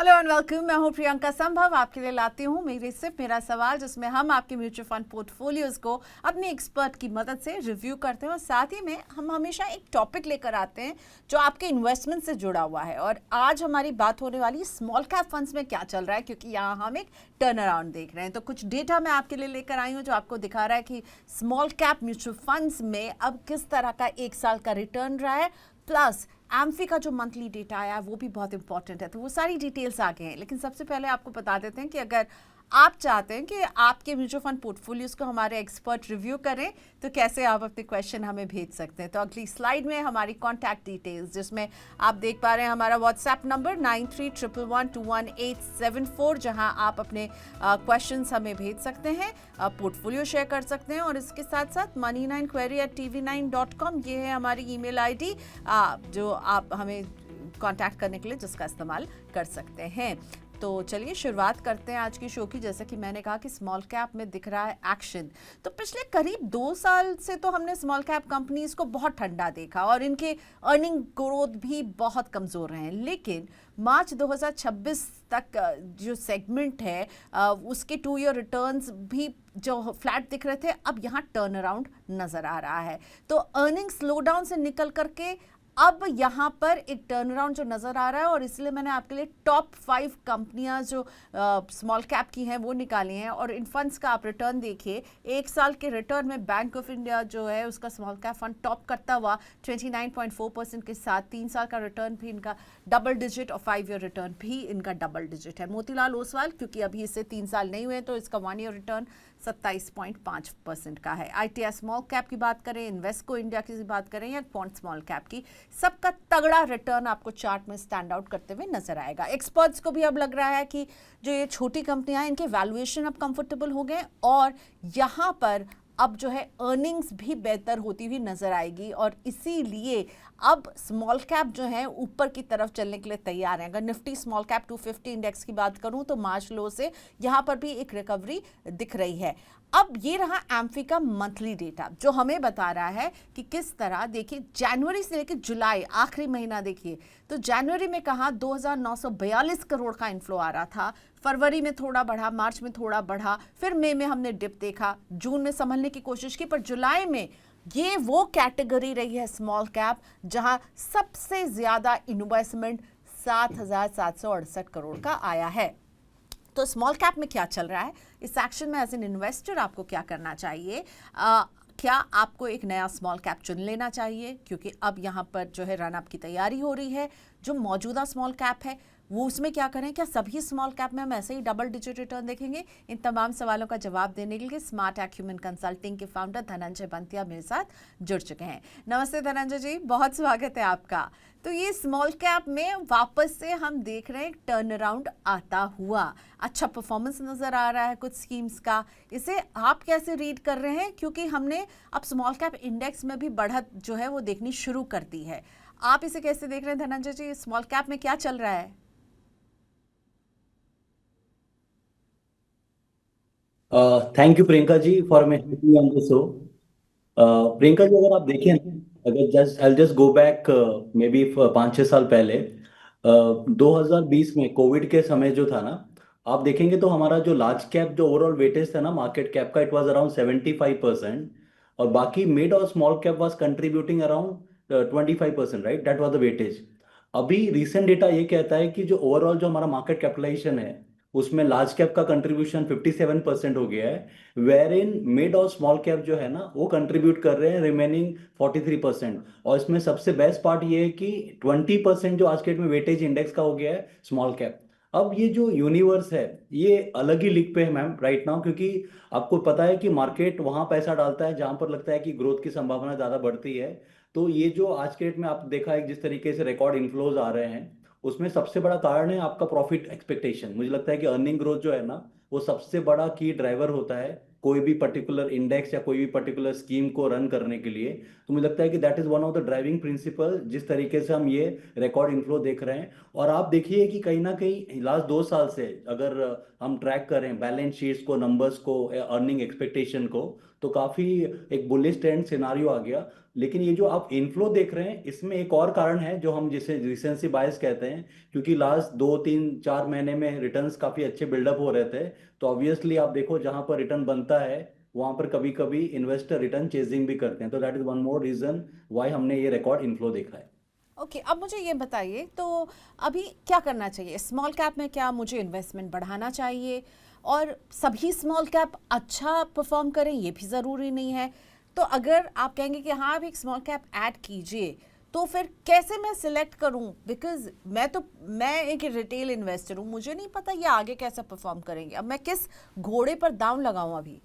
Hello and welcome. मैं हूं प्रियंका संभव। आपके लिए लाती हूं मेरा सवाल, जिसमें हम आपके म्यूचुअल फंड पोर्टफोलियोज को अपने एक्सपर्ट की मदद से रिव्यू करते हैं और साथ ही में हम हमेशा एक टॉपिक लेकर आते हैं जो आपके इन्वेस्टमेंट से जुड़ा हुआ है। और आज हमारी बात होने वाली स्मॉल कैप फंड्स में क्या चल रहा है, क्योंकि यहाँ हम एक टर्न अराउंड देख रहे हैं। तो कुछ डेटा मैं आपके लिए लेकर आई हूँ जो आपको दिखा रहा है कि स्मॉल कैप म्यूचुअल फंड्स में अब किस तरह का एक साल का रिटर्न रहा है, प्लस एम्फी का जो मंथली डेटा आया वो भी बहुत इंपॉर्टेंट है। तो वो सारी डिटेल्स आ गए हैं, लेकिन सबसे पहले आपको बता देते हैं कि अगर आप चाहते हैं कि आपके म्यूचुअल फंड पोर्टफोलियोज को हमारे एक्सपर्ट रिव्यू करें तो कैसे आप अपने क्वेश्चन हमें भेज सकते हैं। तो अगली स्लाइड में हमारी कॉन्टैक्ट डिटेल्स, जिसमें आप देख पा रहे हैं हमारा व्हाट्सएप नंबर 9311211874, जहां आप अपने क्वेश्चंस हमें भेज सकते हैं, पोर्टफोलियो शेयर कर सकते हैं। और इसके साथ साथ money9query@tv9.com ये है हमारी ईमेल आईडी, जो आप हमें कांटेक्ट करने के लिए जिसका इस्तेमाल कर सकते हैं। तो चलिए शुरुआत करते हैं आज की शो की। जैसे कि मैंने कहा कि स्मॉल कैप में दिख रहा है एक्शन। तो पिछले करीब 2 साल से तो हमने स्मॉल कैप कंपनीज को बहुत ठंडा देखा और इनके अर्निंग ग्रोथ भी बहुत कमज़ोर रहे हैं। लेकिन मार्च 2026 तक जो सेगमेंट है उसके 2 ईयर रिटर्न्स भी जो फ्लैट दिख रहे थे, अब यहाँ टर्न अराउंड नज़र आ रहा है। तो अर्निंग स्लो डाउन से निकल करके अब यहाँ पर एक टर्न अराउंड जो नज़र आ रहा है, और इसलिए मैंने आपके लिए टॉप 5 कंपनियाँ जो स्मॉल कैप की हैं वो निकाली हैं। और इन फंड्स का आप रिटर्न देखिए, एक साल के रिटर्न में बैंक ऑफ इंडिया जो है उसका स्मॉल कैप फंड टॉप करता हुआ 29.4% के साथ 3 साल का रिटर्न भी इनका डबल डिजिट और 5 ईयर रिटर्न भी इनका डबल डिजिट है। मोतीलाल ओसवाल, क्योंकि अभी इससे 3 साल नहीं हुए तो इसका 1 ईयर रिटर्न 27.5% का है। ITI स्मॉल कैप की बात करें, इन्वेस्को इंडिया की बात करें या क्वांट स्मॉल कैप की, सबका तगड़ा रिटर्न आपको चार्ट में स्टैंड आउट करते हुए नजर आएगा। एक्सपर्ट्स को भी अब लग रहा है कि जो ये छोटी कंपनियां हैं इनके वैल्यूएशन अब कंफर्टेबल हो गए और यहाँ पर अब जो है अर्निंग्स भी बेहतर होती हुई नजर आएगी, और इसीलिए अब स्मॉल कैप जो है ऊपर की तरफ चलने के लिए तैयार हैं। अगर निफ्टी स्मॉल कैप 250 इंडेक्स की बात करूं तो मार्च लो से यहाँ पर भी एक रिकवरी दिख रही है। अब ये रहा एम्फी का मंथली डेटा जो हमें बता रहा है कि किस तरह, देखिए जनवरी से लेकर जुलाई आखिरी महीना देखिए, तो जनवरी में कहा 2942 करोड़ का इन्फ्लो आ रहा था, फरवरी में थोड़ा बढ़ा, मार्च में थोड़ा बढ़ा, फिर मई में हमने डिप देखा, जून में संभलने की कोशिश की, पर जुलाई में ये वो कैटेगरी रही है स्मॉल कैप जहां सबसे ज्यादा इन्वेस्टमेंट 7,768 करोड़ का आया है। तो स्मॉल कैप में क्या चल रहा है, इस एक्शन में एज एन इन्वेस्टर आपको क्या करना चाहिए? क्या आपको एक नया स्मॉल कैप चुन लेना चाहिए, क्योंकि अब यहाँ पर जो है रन अप की तैयारी हो रही है। जो मौजूदा स्मॉल कैप है वो उसमें क्या करें, क्या सभी स्मॉल कैप में हम ऐसे ही डबल डिजिट रिटर्न देखेंगे? इन तमाम सवालों का जवाब देने के लिए स्मार्ट एक्यूमेन कंसल्टिंग के फाउंडर धनंजय बंतिया मेरे साथ जुड़ चुके हैं। नमस्ते धनंजय जी, बहुत स्वागत है आपका। तो ये स्मॉल कैप में वापस से हम देख रहे हैं टर्न अराउंड आता हुआ, अच्छा परफॉर्मेंस नजर आ रहा है कुछ स्कीम्स का। इसे आप कैसे रीड कर रहे हैं, क्योंकि हमने अब स्मॉल कैप इंडेक्स में भी बढ़त जो है वो देखनी शुरू कर दी है। आप इसे कैसे देख रहे हैं धनंजय जी, स्मॉल कैप में क्या चल रहा है? Thank you Priyanka ji for me on the show. Priyanka ji, अगर आप देखें ना, अगर just I just go back maybe 5-6 साल पहले, 2020 में कोविड के समय जो था ना, आप देखेंगे तो हमारा जो लार्ज कैप जो ओवरऑल वेटेज था ना मार्केट कैप का, इट वाज अराउंड 75%, और बाकी मिड और small cap was contributing around 25%, right? That was the weightage. अभी रिसेंट डेटा ये कहता है कि जो ओवरऑल जो हमारा मार्केट कैपिटलाइजेशन है उसमें लार्ज कैप का कंट्रीब्यूशन 57% हो गया है, वेर इन मिड और स्मॉल कैप जो है ना वो कंट्रीब्यूट कर रहे हैं रिमेनिंग 43%। और इसमें सबसे बेस्ट पार्ट ये है कि 20% जो आज के डेट में वेटेज इंडेक्स का हो गया है स्मॉल कैप। अब ये जो यूनिवर्स है ये अलग ही लीग पे है मैम राइट नाउ, क्योंकि आपको पता है कि मार्केट वहां पैसा डालता है जहां पर लगता है कि ग्रोथ की संभावना ज्यादा बढ़ती है। तो ये जो आज के डेट में आप देखा है जिस तरीके से रिकॉर्ड इन्फ्लोज आ रहे हैं, उसमें सबसे बड़ा कारण है आपका प्रॉफिट एक्सपेक्टेशन। मुझे लगता है कि अर्निंग ग्रोथ जो है ना वो सबसे बड़ा की ड्राइवर होता है कोई भी पर्टिकुलर इंडेक्स या कोई भी पर्टिकुलर स्कीम को रन करने के लिए। तो मुझे लगता है कि that is one of the driving principle जिस तरीके से हम ये रिकॉर्ड इन्फ्लो देख रहे हैं। और आप देखिए कि कहीं ना कहीं लास्ट 2 साल से अगर हम ट्रैक करें बैलेंस शीट्स को, नंबर्स को, अर्निंग एक्सपेक्टेशन को, तो काफी एक बुलिश ट्रेंड सिनारियो आ गया। लेकिन ये जो आप इनफ्लो देख रहे हैं, इसमें एक और कारण है जो हम जिसे रिसेंसी बायस कहते हैं, क्योंकि लास्ट 2 3 4 महीने में रिटर्न्स काफी अच्छे बिल्डअप हो रहे थे। तो ऑब्वियसली आप देखो, जहां पर रिटर्न बनता है वहां पर कभी कभी इन्वेस्टर रिटर्न चेजिंग भी करते हैं। तो that is one more reason why हमने ये रिकॉर्ड इनफ्लो देखा है। ओके, अब मुझे ये बताइए तो अभी क्या करना चाहिए स्मॉल कैप में? क्या मुझे इन्वेस्टमेंट बढ़ाना चाहिए? और सभी स्मॉल कैप अच्छा परफॉर्म करें ये भी ज़रूरी नहीं है। तो अगर आप कहेंगे कि हाँ आप एक स्मॉल कैप ऐड कीजिए, तो फिर कैसे मैं सिलेक्ट करूं? बिकॉज मैं एक रिटेल इन्वेस्टर हूं, मुझे नहीं पता ये आगे कैसा परफॉर्म करेंगे। अब मैं किस घोड़े पर दांव लगाऊं अभी?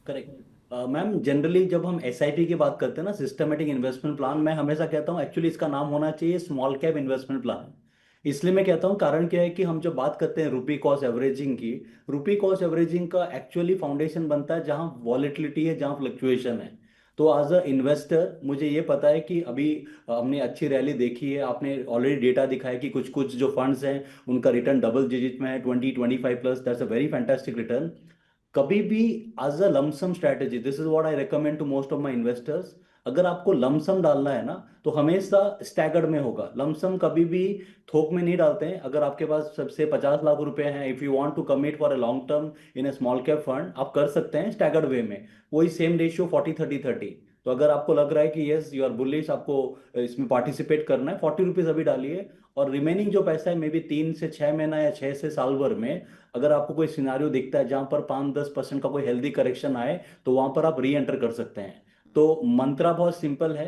करेक्ट मैम, जनरली जब हम एसआईपी की बात करते हैं ना, सिस्टमेटिक इन्वेस्टमेंट प्लान, मैं हमेशा कहता हूँ एक्चुअली इसका नाम होना चाहिए स्मॉल कैप इन्वेस्टमेंट प्लान। इसलिए मैं कहता हूँ, कारण क्या है कि हम जब बात करते हैं रुपी कॉस्ट एवरेजिंग की, रुपी कॉस्ट एवरेजिंग का एक्चुअली फाउंडेशन बनता है जहाँ वॉलेटिलिटी है, जहाँ फ्लक्चुएशन है। तो एज अ इन्वेस्टर मुझे ये पता है कि अभी हमने अच्छी रैली देखी है, आपने ऑलरेडी डेटा दिखाया कि कुछ कुछ जो फंड्स हैं उनका रिटर्न डबल डिजिट में है, 20 25+, that's a very fantastic return. कभी भी as a lump sum strategy, this is what I recommend to most of my investors, अगर आपको लमसम डालना है ना तो हमेशा स्टैगर्ड में होगा। लमसम कभी भी थोक में नहीं डालते हैं। अगर आपके पास सबसे 50 लाख रुपए हैं, if you want to commit for a long term in a small cap fund, आप कर सकते हैं स्टैगर्ड वे में। वही सेम रेशियो 40 30 30। तो अगर आपको लग रहा है कि यस यू आर बुलिश, आपको इसमें पार्टिसिपेट करना है, 40 रुपीज अभी डालिए, और रिमेनिंग जो पैसा है मे बी 3 से 6 महीना या 6 से साल भर में, अगर आपको कोई सिनारियो दिखता है जहां पर 5 10% का कोई हेल्दी करेक्शन आए, तो वहां पर आप री एंटर कर सकते हैं। तो मंत्रा बहुत सिंपल है।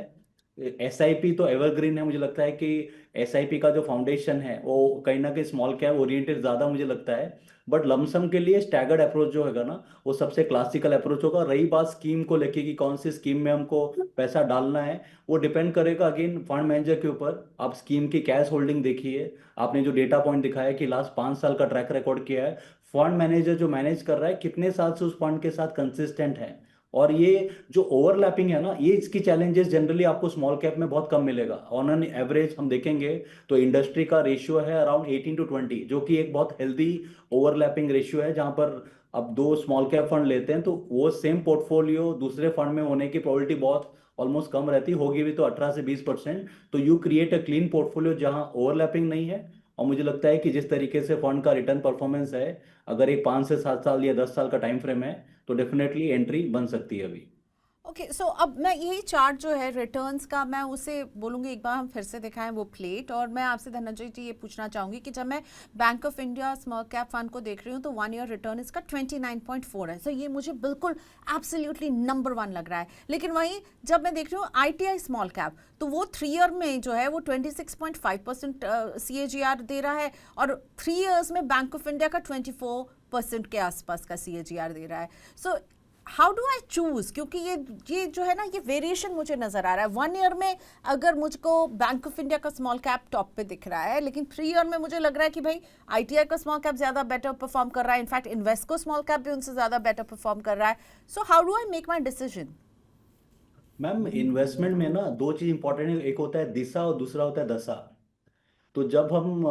एसआईपी तो एवरग्रीन है। मुझे लगता है कि एसआईपी का जो फाउंडेशन है वो कहीं ना कहीं स्मॉल कैप ओरिएंटेड ज्यादा मुझे लगता है। बट लमसम के लिए स्टैगर्ड अप्रोच जो होगा ना, वो सबसे क्लासिकल अप्रोच होगा। रही बात स्कीम को लेके कि कौन सी स्कीम में हमको पैसा डालना है, वो डिपेंड करेगा अगेन फंड मैनेजर के ऊपर। आप स्कीम की कैश होल्डिंग देखिए, आपने जो डेटा पॉइंट दिखाया कि लास्ट 5 साल का ट्रैक रिकॉर्ड किया है, फंड मैनेजर जो मैनेज कर रहा है कितने साल से उस फंड के साथ कंसिस्टेंट है। और ये जो ओवरलैपिंग है ना, ये इसकी चैलेंजेस जनरली आपको स्मॉल कैप में बहुत कम मिलेगा। ऑन एन एवरेज हम देखेंगे तो इंडस्ट्री का रेशियो है अराउंड 18 to 20, जो कि एक बहुत हेल्दी ओवरलैपिंग रेशियो है। जहां पर अब दो स्मॉल कैप फंड लेते हैं तो वो सेम पोर्टफोलियो दूसरे फंड में होने की प्रोबेबिलिटी बहुत ऑलमोस्ट कम रहती होगी भी, तो 18 से 20%। तो you create a clean portfolio जहां ओवरलैपिंग नहीं है। और मुझे लगता है कि जिस तरीके से फंड का रिटर्न परफॉर्मेंस है, अगर एक 5 से 7 साल या 10 साल का टाइम फ्रेम है, तो डेफिनेटली एंट्री बन सकती है अभी। ओके, सो अब मैं यही चार्ट जो है रिटर्न्स का, मैं उसे बोलूँगी एक बार हम फिर से दिखाएं वो प्लेट। और मैं आपसे धनंजय जी ये पूछना चाहूँगी कि जब मैं bank of India small cap fund को देख रही हूँ तो 1 ईयर रिटर्न इसका 29.4 है। सो ये मुझे बिल्कुल एब्सोल्युटली नंबर 1 लग रहा है। लेकिन वहीं जब मैं देख रही हूँ आईटीआई स्मॉल कैप, तो वो 3 ईयर में जो है वो 26.5% CAGR दे रहा है, और 3 ईयर्स में बैंक ऑफ इंडिया का 24% के आसपास का CAGR दे रहा है। So how do I choose? क्योंकि ये जो है ना, ये वेरिएशन मुझे नजर आ रहा है। 1 ईयर में अगर मुझको बैंक ऑफ इंडिया का स्मॉल कैप टॉप पे दिख रहा है, लेकिन 3 ईयर में मुझे लग रहा है कि भाई आईटीआई का स्मॉल कैप ज्यादा बेटर परफॉर्म कर रहा है। इनफैक्ट इन्वेस्को स्मॉल कैप भी उनसे ज्यादा बेटर परफॉर्म कर रहा है। So how do I make my decision? Ma'am, investment में ना दो चीज इंपॉर्टेंट है, एक होता है दिशा और दूसरा होता है दशा। तो जब हम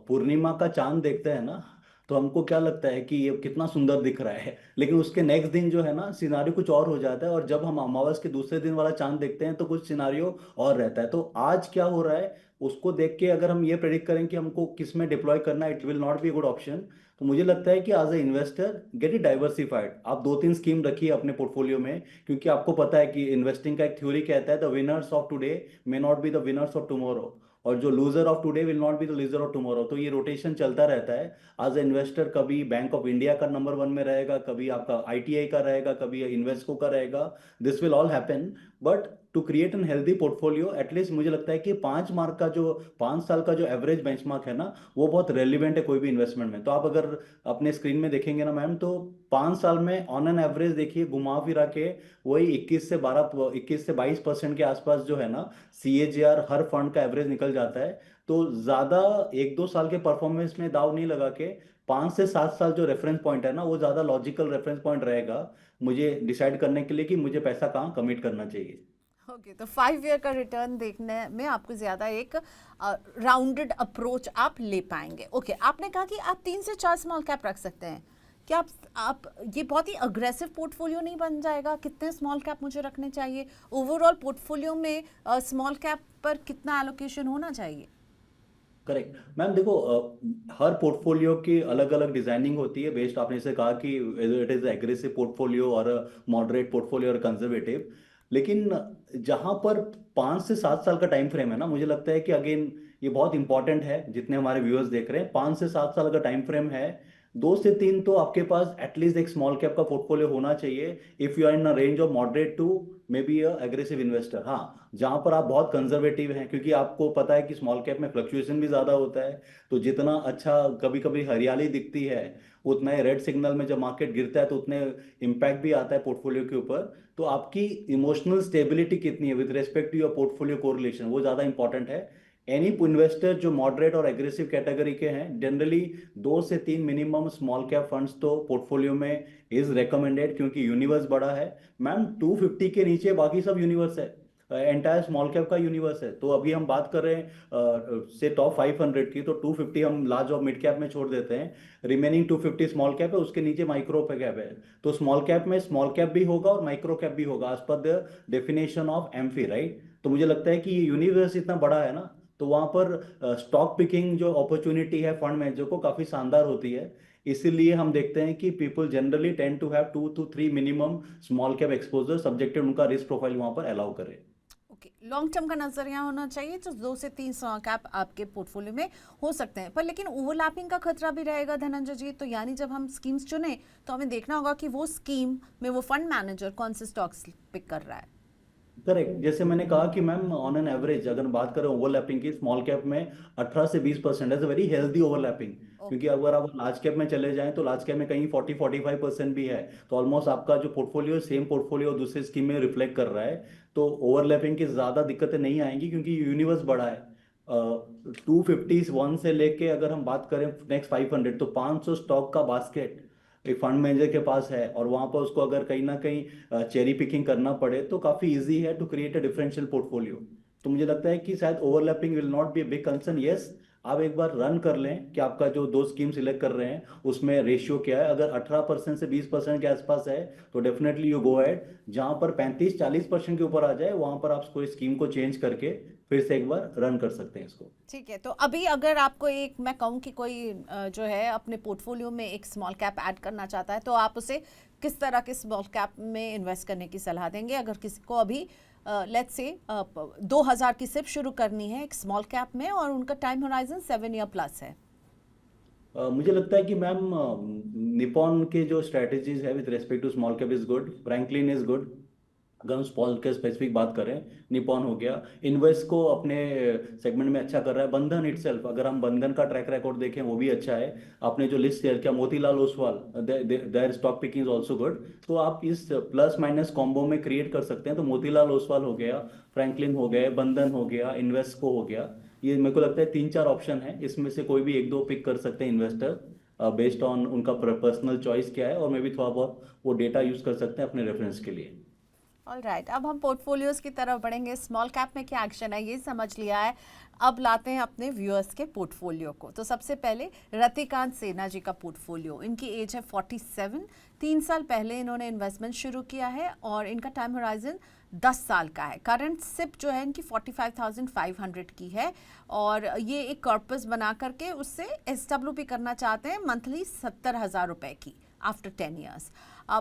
पूर्णिमा का चांद देखते हैं ना, तो हमको क्या लगता है कि ये कितना सुंदर दिख रहा है, लेकिन उसके नेक्स्ट दिन जो है ना सिनारियो कुछ और हो जाता है। और जब हम अमावस के दूसरे दिन वाला चांद देखते हैं तो कुछ सिनारियो और रहता है। तो आज क्या हो रहा है उसको देख के अगर हम ये प्रेडिक्ट करें कि हमको किस में डिप्लॉय करना है, it will not be good option. तो मुझे लगता है कि as a investor get it diversified. आप 2 3 स्कीम रखिए अपने पोर्टफोलियो में, क्योंकि आपको पता है कि इन्वेस्टिंग का एक थ्योरी कहता है the winners of today may not be the winners of tomorrow, और जो loser of today will not be the loser of tomorrow. तो ये रोटेशन चलता रहता है। एज ए इन्वेस्टर कभी बैंक ऑफ इंडिया का नंबर 1 में रहेगा, कभी आपका आईटीआई का रहेगा, कभी इन्वेस्को का रहेगा। This will all happen. But to create an healthy portfolio, at least मुझे लगता है कि 5 मार्क का जो 5 साल का जो एवरेज बेंचमार्क है ना, वो बहुत रेलिवेंट है कोई भी इन्वेस्टमेंट में। तो आप अगर अपने स्क्रीन में देखेंगे ना मैम, तो 5 साल में ऑन एन एवरेज देखिए घुमा फिरा के वही 21 से 22% के आसपास जो है ना CAGR हर फंड का एवरेज निकल जाता है। तो ज्यादा 1 2 साल के परफॉर्मेंस में दाव नहीं लगा के 5 से 7 साल जो रेफरेंस पॉइंट है ना, वो ज्यादा लॉजिकल रेफरेंस पॉइंट रहेगा मुझे डिसाइड करने के लिए कि मुझे पैसा कहाँ कमिट करना चाहिए। ओके, तो 5 ईयर का रिटर्न देखने में आपको ज्यादा एक राउंडेड अप्रोच आप ले पाएंगे। ओके, आपने कहा कि आप 3 से 4 स्मॉल कैप रख सकते हैं। क्या आप ये बहुत ही अग्रेसिव पोर्टफोलियो नहीं बन जाएगा? कितने स्मॉल कैप मुझे रखने चाहिए? ओवरऑल पोर्टफोलियो में स्मॉल कैप पर कितना एलोकेशन होना चाहिए? करेक्ट मैम, देखो हर पोर्टफोलियो की अलग अलग डिजाइनिंग होती है बेस्ड, आपने जैसे कहा कि इट इज एग्रेसिव पोर्टफोलियो और मॉडरेट पोर्टफोलियो और कंजर्वेटिव। लेकिन जहां पर 5 से 7 साल का टाइम फ्रेम है ना, मुझे लगता है कि अगेन ये बहुत इंपॉर्टेंट है। जितने हमारे व्यूअर्स देख रहे हैं, 5 से 7 साल का टाइम फ्रेम है, 2 से 3 तो आपके पास एटलीस्ट एक स्मॉल कैप का पोर्टफोलियो होना चाहिए if you are in a range of moderate to may be a aggressive investor. हाँ, जहां पर आप बहुत कंजर्वेटिव हैं, क्योंकि आपको पता है कि स्मॉल कैप में फ्लक्चुएशन भी ज्यादा होता है। तो जितना अच्छा कभी कभी हरियाली दिखती है, उतना ही रेड सिग्नल में जब मार्केट गिरता है तो उतने इम्पैक्ट भी आता है पोर्टफोलियो के ऊपर। तो आपकी इमोशनल स्टेबिलिटी कितनी है with respect to your portfolio correlation, वो ज्यादा इंपॉर्टेंट है। एनी इन्वेस्टर जो मॉडरेट और एग्रेसिव कैटेगरी के हैं, जनरली 2 से 3 मिनिमम स्मॉल कैप फंड्स तो पोर्टफोलियो में इज रेकमेंडेड, क्योंकि यूनिवर्स बड़ा है। मैम 250 के नीचे बाकी सब यूनिवर्स है, एंटायर स्मॉल कैप का यूनिवर्स है। तो अभी हम बात कर रहे हैं से टॉप 500 की, तो 250 हम लार्ज और मिड कैप में छोड़ देते हैं, रिमेनिंग 250 स्मॉल कैप है, उसके नीचे माइक्रो कैप है। तो स्मॉल कैप में स्मॉल कैप भी होगा और माइक्रो कैप भी होगा as per the definition of AMFI, right. तो मुझे लगता है कि ये यूनिवर्स इतना बड़ा है ना, तो वहां पर स्टॉक पिकिंग जो अपॉर्चुनिटी है फंड मैनेजर को काफी शानदार होती है। इसीलिए हम देखते हैं कि people generally tend to have 2 to 3 minimum small cap exposure, subjected उनका रिस्क प्रोफाइल वहां पर अलाउ करे। ओके, लॉन्ग टर्म का नजरिया होना चाहिए, जो 2 से 3 स्मॉल कैप आपके पोर्टफोलियो में हो सकते हैं। पर लेकिन ओवरलैपिंग का खतरा भी रहेगा धनंजय जी। तो यानी जब हम स्कीम्स चुने तो हमें देखना होगा कि वो स्कीम में वो फंड मैनेजर कौन से स्टॉक्स पिक कर रहा है। करेक्ट, जैसे मैंने कहा कि मैम ऑन एन एवरेज अगर बात करें ओवरलैपिंग की, स्मॉल कैप में 18 से 20% इज वेरी हेल्दी ओवरलैपिंग। क्योंकि ओके। अगर आप लार्ज कैप में चले जाएं तो लार्ज कैप में कहीं 40-45% भी है। तो ऑलमोस्ट आपका जो पोर्टफोलियो सेम पोर्टफोलियो दूसरे स्कीम में रिफ्लेक्ट कर रहा है। तो ओवरलैपिंग की ज्यादा दिक्कतें नहीं आएंगी, क्योंकि यूनिवर्स बड़ा है। 251 से लेके अगर हम बात करें नेक्स्ट 500, तो 500 स्टॉक का बास्केट एक फंड मैनेजर के पास है, और वहां पर उसको अगर कहीं ना कहीं चेरी पिकिंग करना पड़े तो काफी इजी है to create a differential portfolio. तो मुझे लगता है कि शायद overlapping will not be a big concern. Yes, आप एक बार रन कर लें कि आपका जो दो स्कीम सिलेक्ट कर रहे हैं उसमें रेशियो क्या है। अगर 18% से 20% के आसपास है तो डेफिनेटली यू गो अहेड। जहां पर 35-40% के ऊपर आ जाए, वहां पर आप कोई स्कीम को चेंज करके फिर से एक बार रन कर सकते हैं इसको। ठीक है, तो अभी अगर आपको एक मैं कहूँ कि कोई जो है अपने पोर्टफोलियो में एक स्मॉल कैप ऐड करना चाहता है, तो आप उसे किस तरह के स्मॉल कैप में इन्वेस्ट करने की सलाह देंगे? अगर किसी को अभी लेट्स से 2000 की सिप शुरू करनी है एक स्मॉल कैप में और उनका टाइम होराइजन 7 ईयर प्लस है। मुझे लगता है कि मैम निपॉन के जो स्ट्रेटजीज है with respect to small cap is good, Franklin is good. अगर हम स्मॉल के स्पेसिफिक बात करें, निपॉन हो गया, इन्वेस्ट को अपने सेगमेंट में अच्छा कर रहा है। बंधन इटसेल्फ, अगर हम बंधन का ट्रैक रिकॉर्ड देखें वो भी अच्छा है। आपने जो लिस्ट शेयर किया Motilal Oswal, there stock picking is also good. तो आप इस प्लस माइनस कॉम्बो में क्रिएट कर सकते हैं। तो मोतीलाल ओसवाल हो गया, फ्रैंकलिन हो गए, बंधन हो गया, इन्वेस्ट को हो गया। ये मेरे को लगता है 3-4 ऑप्शन है, इसमें से कोई भी एक दो पिक कर सकते हैं इन्वेस्टर, बेस्ड ऑन उनका पर्सनल चॉइस क्या है, और मे भी थोड़ा बहुत वो डेटा यूज कर सकते हैं अपने रेफरेंस के लिए। ऑल राइट, अब हम पोर्टफोलियोज की तरफ बढ़ेंगे। स्मॉल कैप में क्या एक्शन है ये समझ लिया है, अब लाते हैं अपने व्यूअर्स के पोर्टफोलियो को। तो सबसे पहले रतिकांत सेना जी का पोर्टफोलियो, इनकी एज है 47, 3 साल पहले इन्होंने इन्वेस्टमेंट शुरू किया है और इनका टाइम होराइजन 10 साल का है। करंट सिप जो है इनकी 45,500 की है और ये एक कॉर्पस बना करके उससे SWP करना चाहते हैं मंथली 70,000 रुपए की आफ्टर 10 ईयर्स।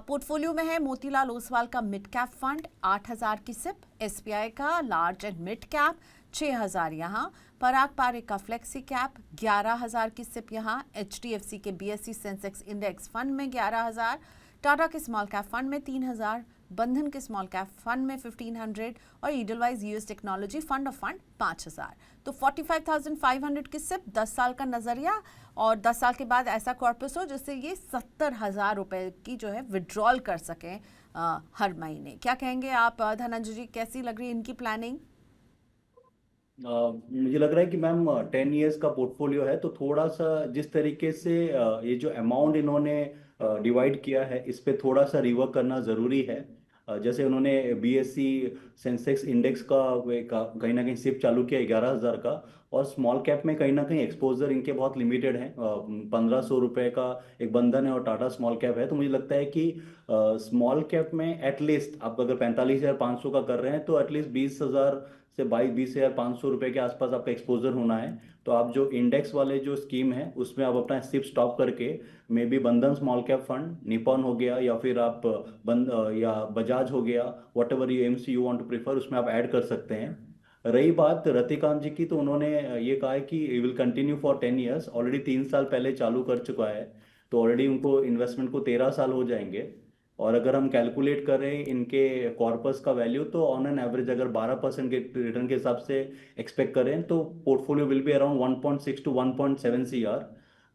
पोर्टफोलियो में है मोतीलाल ओसवाल का मिड कैप फंड 8,000 की सिप, SBI का लार्ज एंड मिड कैप 6,000 यहाँ, पराग पारे का फ्लेक्सी कैप 11,000 की सिप यहाँ, HDFC के BSE सेंसेक्स इंडेक्स फंड में 11,000, टाटा के स्मॉल कैप फंड में 3,000, बंधन के स्मॉल कैप फंड में 1,500 और Edelweiss US technology fund of fund 5,000। तो 45,500 की सिप, 10 साल का नजरिया और 10 साल के बाद ऐसा कॉर्पस हो जिससे ये 70,000 रुपए की जो है विड्रॉल कर सकें हर महीने। क्या कहेंगे आप धनंजय जी, कैसी लग रही है इनकी प्लानिंग? मुझे लग रहा है कि मैम 10 इयर्स का पोर्टफोलियो है, तो थोड़ा सा जिस तरीके से ये जो अमाउंट इन्होंने डिवाइड किया है, इस पे थोड़ा सा रिवर्क करना ज़रूरी है। जैसे उन्होंने BSE सेंसेक्स इंडेक्स का कहीं ना कहीं सिप चालू किया 11,000 का, और स्मॉल कैप में कहीं ना कहीं एक्सपोजर इनके बहुत लिमिटेड है। 1500 रुपये का एक बंधन है और टाटा स्मॉल कैप है, तो मुझे लगता है कि स्मॉल कैप में एटलीस्ट आप अगर 45,500 का कर रहे हैं तो एटलीस्ट 20,000 से 22,500 रुपये के आसपास आपका एक्सपोजर होना है। तो आप जो इंडेक्स वाले जो स्कीम है उसमें आप अपना सिप स्टॉप करके may be Bandhan small cap fund, Nippon हो गया, या फिर आप या बजाज हो गया, whatever you MC you want to prefer, उसमें आप ऐड कर सकते हैं। रही बात रतिकांत जी की, तो उन्होंने ये कहा है कि will continue for 10 years, already 3 साल पहले चालू कर चुका है। तो ऑलरेडी उनको इन्वेस्टमेंट को 13 साल हो जाएंगे। और अगर हम कैलकुलेट करें इनके कॉर्पस का वैल्यू, तो ऑन एन एवरेज अगर 12% के रिटर्न के हिसाब से एक्सपेक्ट करें तो portfolio will be around 1.6 to 1.7 CR।